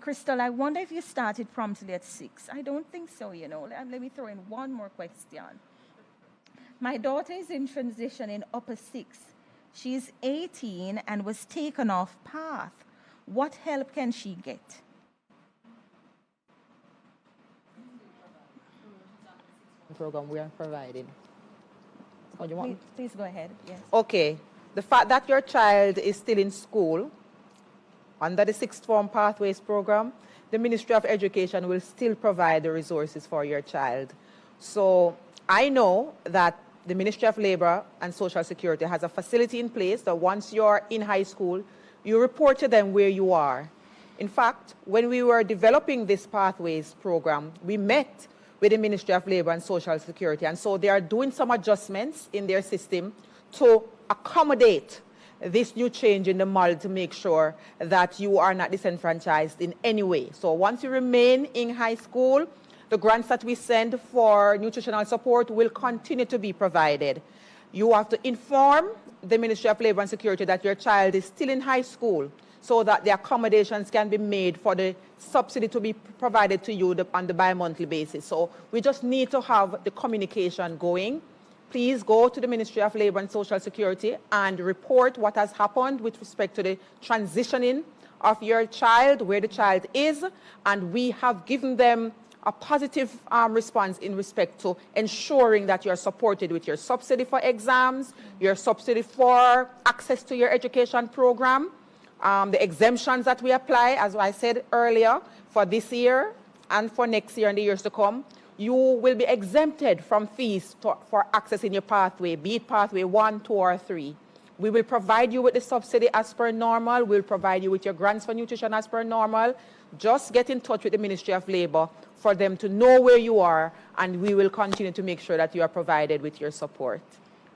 Crystal, I wonder if you started promptly at 6. I don't think so, Let me throw in one more question. My daughter is in transition in upper 6. She's 18 and was taken off path. What help can she get? Program we are providing. Please go ahead. Yes. Okay. The fact that your child is still in school under the sixth form pathways program, the Ministry of Education will still provide the resources for your child. So I know that the Ministry of Labor and Social Security has a facility in place that once you're in high school, you report to them where you are. In fact, when we were developing this pathways program, we met with the Ministry of Labor and Social Security. And so they are doing some adjustments in their system to accommodate this new change in the model to make sure that you are not disenfranchised in any way. So once you remain in high school, the grants that we send for nutritional support will continue to be provided. You have to inform the Ministry of Labor and Security that your child is still in high school, so that the accommodations can be made for the subsidy to be provided to you on the bi-monthly basis. So we just need to have the communication going. Please go to the Ministry of Labor and Social Security and report what has happened with respect to the transitioning of your child, where the child is, and we have given them a positive response in respect to ensuring that you're supported with your subsidy for exams, your subsidy for access to your education program, the exemptions that we apply, as I said earlier, for this year and for next year and the years to come. You will be exempted from fees for accessing your pathway, be it pathway 1, 2, or 3. We will provide you with the subsidy as per normal. We'll provide you with your grants for nutrition as per normal. Just get in touch with the Ministry of Labour for them to know where you are, and we will continue to make sure that you are provided with your support.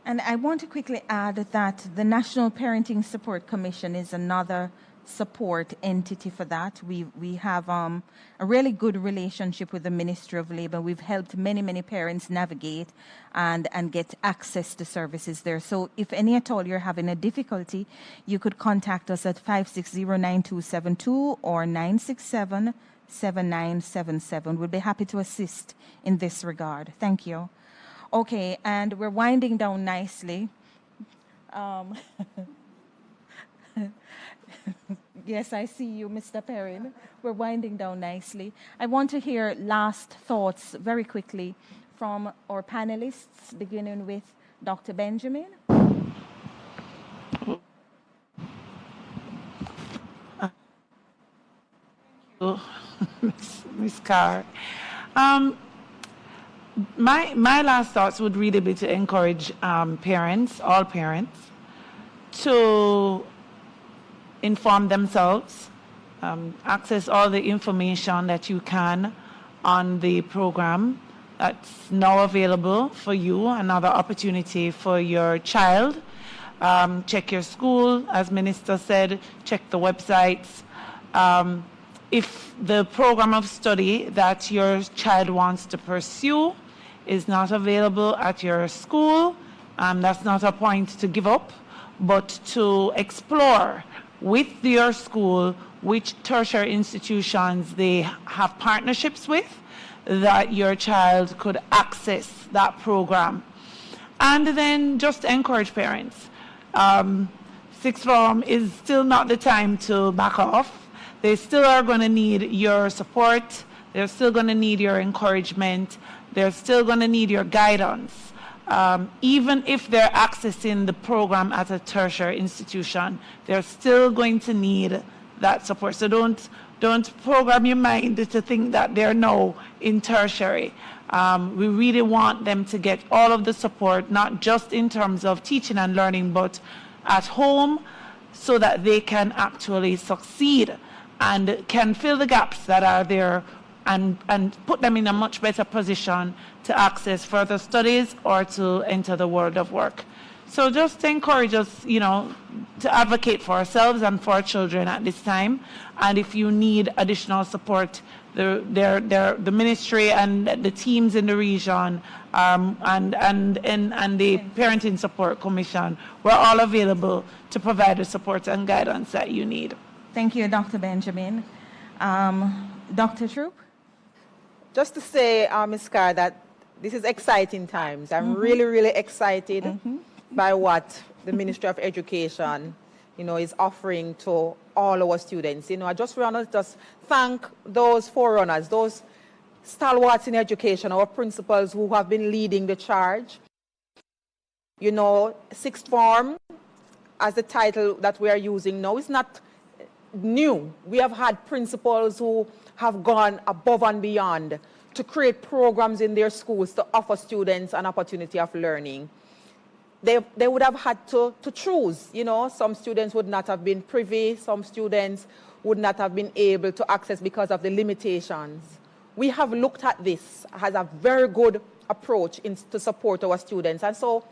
And I want to quickly add that the National Parenting Support Commission is another support entity for that. We have a really good relationship with the Ministry of Labour. We've helped many parents navigate and get access to services there. So if any at all you're having a difficulty, you could contact us at 560-9272 or 967-7977. We'll be happy to assist in this regard. Thank you. Okay, and we're winding down nicely. Yes, I see you, Mr. Perrin. We're winding down nicely. I want to hear last thoughts very quickly from our panelists, beginning with Dr. Benjamin. Ms. Carr. My last thoughts would really be to encourage parents, all parents, to inform themselves, access all the information that you can on the program that's now available for you, another opportunity for your child. Check your school, as Minister said, check the websites. If the program of study that your child wants to pursue is not available at your school, that's not a point to give up, but to explore with your school which tertiary institutions they have partnerships with that your child could access that program. And then just encourage parents. Sixth form is still not the time to back off. They still are going to need your support. They're still going to need your encouragement. They're still going to need your guidance. Even if they're accessing the program at a tertiary institution, they're still going to need that support. So don't program your mind to think that they're now in tertiary. We really want them to get all of the support, not just in terms of teaching and learning, but at home, so that they can actually succeed and can fill the gaps that are there and put them in a much better position to access further studies or to enter the world of work. So just encourage us, to advocate for ourselves and for our children at this time. And if you need additional support, the ministry and the teams in the region and the Parenting Support Commission, we're all available to provide the support and guidance that you need. Thank you, Dr. Benjamin. Dr. Troop? Just to say, Ms. Carr, that this is exciting times. I'm really excited by what the Ministry of Education, is offering to all our students. I just want to just thank those forerunners, those stalwarts in education, our principals who have been leading the charge. Sixth form, as the title that we are using now, is not new. We have had principals who have gone above and beyond to create programs in their schools to offer students an opportunity of learning. They would have had to choose. Some students would not have been privy, some students would not have been able to access because of the limitations. We have looked at this as a very good approach to support our students. And so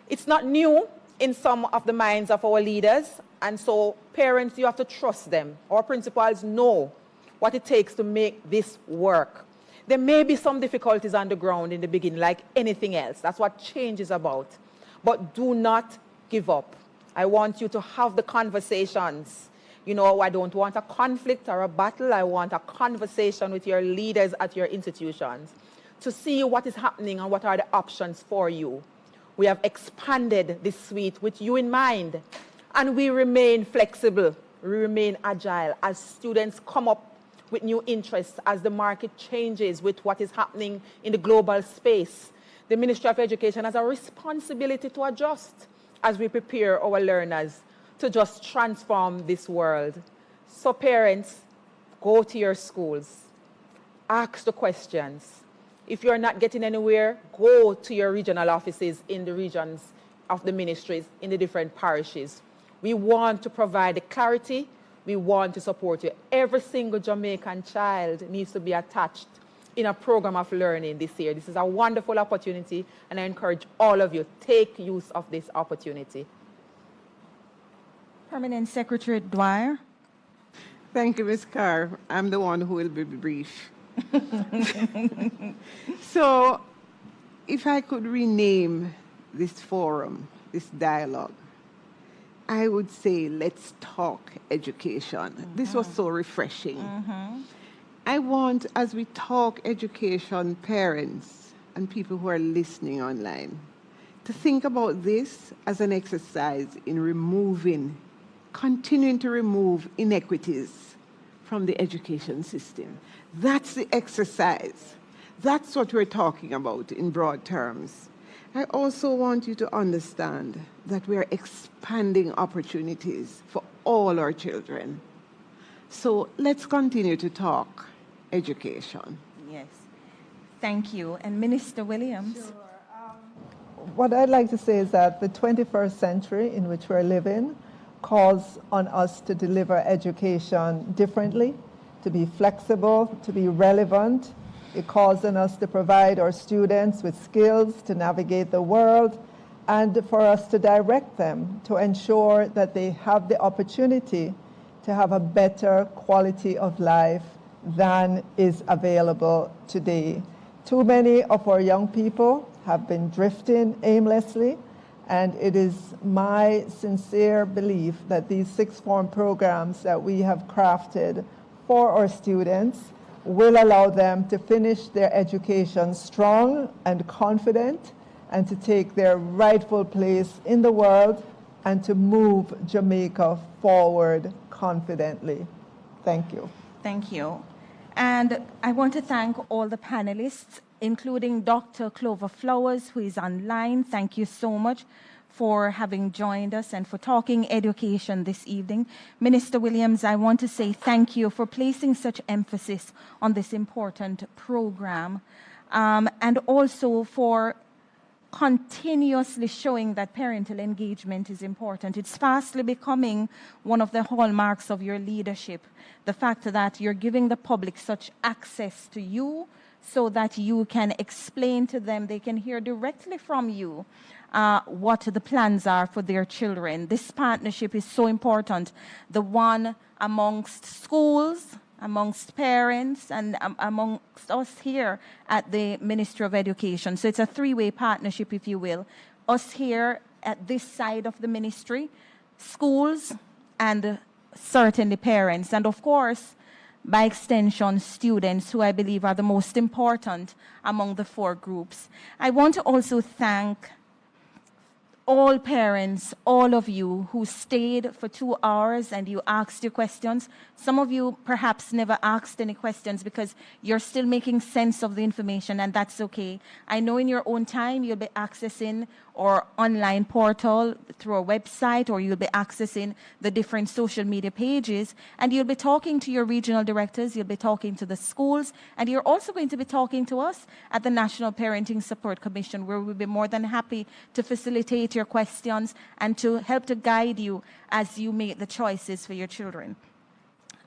it's not new in some of the minds of our leaders. And so parents, you have to trust them. Our principals know what it takes to make this work. There may be some difficulties on the ground in the beginning, like anything else. That's what change is about. But do not give up. I want you to have the conversations. I don't want a conflict or a battle. I want a conversation with your leaders at your institutions to see what is happening and what are the options for you. We have expanded this suite with you in mind, and we remain flexible. we remain agile as students come up with new interests, as the market changes with what is happening in the global space. The Ministry of Education has a responsibility to adjust as we prepare our learners to just transform this world. So parents, go to your schools, ask the questions. If you're not getting anywhere, go to your regional offices in the regions of the ministries, in the different parishes. We want to provide the clarity. We want to support you. Every single Jamaican child needs to be attached in a program of learning this year. This is a wonderful opportunity, and I encourage all of you, take use of this opportunity. Permanent Secretary Dwyer. Thank you, Ms. Carr. I'm the one who will be brief. So, if I could rename this forum, this dialogue, I would say, let's talk education. This was so refreshing. I want, as we talk education, parents and people who are listening online, to think about this as an exercise in continuing to remove inequities from the education system. That's the exercise. That's what we're talking about in broad terms. I also want you to understand that we are expanding opportunities for all our children. So let's continue to talk education. Yes. Thank you. And Minister Williams. Sure. What I'd like to say is that the 21st century in which we're living calls on us to deliver education differently, to be flexible, to be relevant. It calls on us to provide our students with skills to navigate the world and for us to direct them to ensure that they have the opportunity to have a better quality of life than is available today. Too many of our young people have been drifting aimlessly, and it is my sincere belief that these sixth form programs that we have crafted for our students will allow them to finish their education strong and confident and to take their rightful place in the world and to move Jamaica forward confidently. Thank you. Thank you. And I want to thank all the panelists, including Dr. Clover Flowers, who is online. Thank you so much for having joined us and for talking education this evening. Minister Williams, I want to say thank you for placing such emphasis on this important program, and also for continuously showing that parental engagement is important. It's fastly becoming one of the hallmarks of your leadership, the fact that you're giving the public such access to you so that you can explain to them, they can hear directly from you what the plans are for their children. This partnership is so important, the one amongst schools, amongst parents, and amongst us here at the Ministry of Education. So it's a three-way partnership, if you will. Us here at this side of the ministry, schools, and certainly parents. And of course, by extension, students, who I believe are the most important among the four groups. I want to also thank all parents, all of you who stayed for 2 hours and you asked your questions. Some of you perhaps never asked any questions because you're still making sense of the information, and that's okay. I know in your own time you'll be accessing our online portal through our website, or you'll be accessing the different social media pages, and you'll be talking to your regional directors, you'll be talking to the schools, and you're also going to be talking to us at the National Parenting Support Commission, where we'll be more than happy to facilitate your questions and to help to guide you as you make the choices for your children.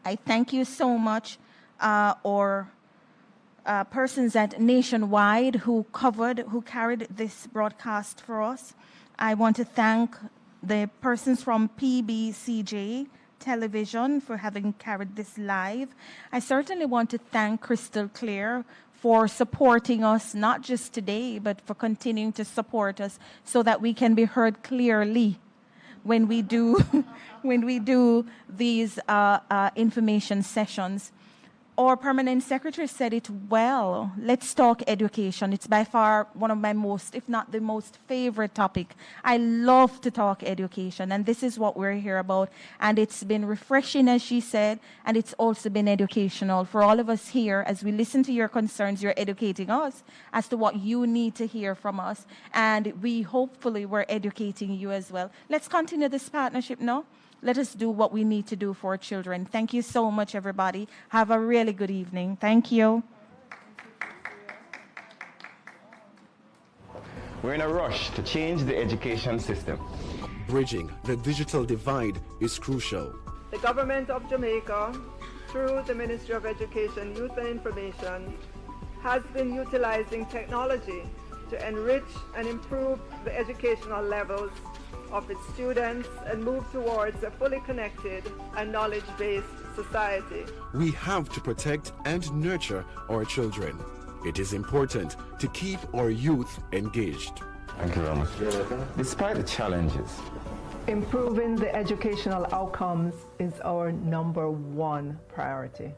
I thank you so much, our persons at Nationwide who carried this broadcast for us. I want to thank the persons from PBCJ Television for having carried this live. I certainly want to thank Crystal Clear for supporting us, not just today, but for continuing to support us so that we can be heard clearly when we do these information sessions. Our permanent secretary said it well. Let's talk education. It's by far one of my most, if not the most favorite topic. I love to talk education, and this is what we're here about. And it's been refreshing, as she said, and it's also been educational for all of us here. As we listen to your concerns, you're educating us as to what you need to hear from us. And we hopefully we're educating you as well. Let's continue this partnership now. Let us do what we need to do for our children. Thank you so much, everybody. Have a really good evening. Thank you. We're in a rush to change the education system. Bridging the digital divide is crucial. The government of Jamaica, through the Ministry of Education, Youth and Information, has been utilizing technology to enrich and improve the educational levels of its students and move towards a fully connected and knowledge-based society. We have to protect and nurture our children. It is important to keep our youth engaged. Thank you very much. Despite the challenges, Improving the educational outcomes is our #1 priority.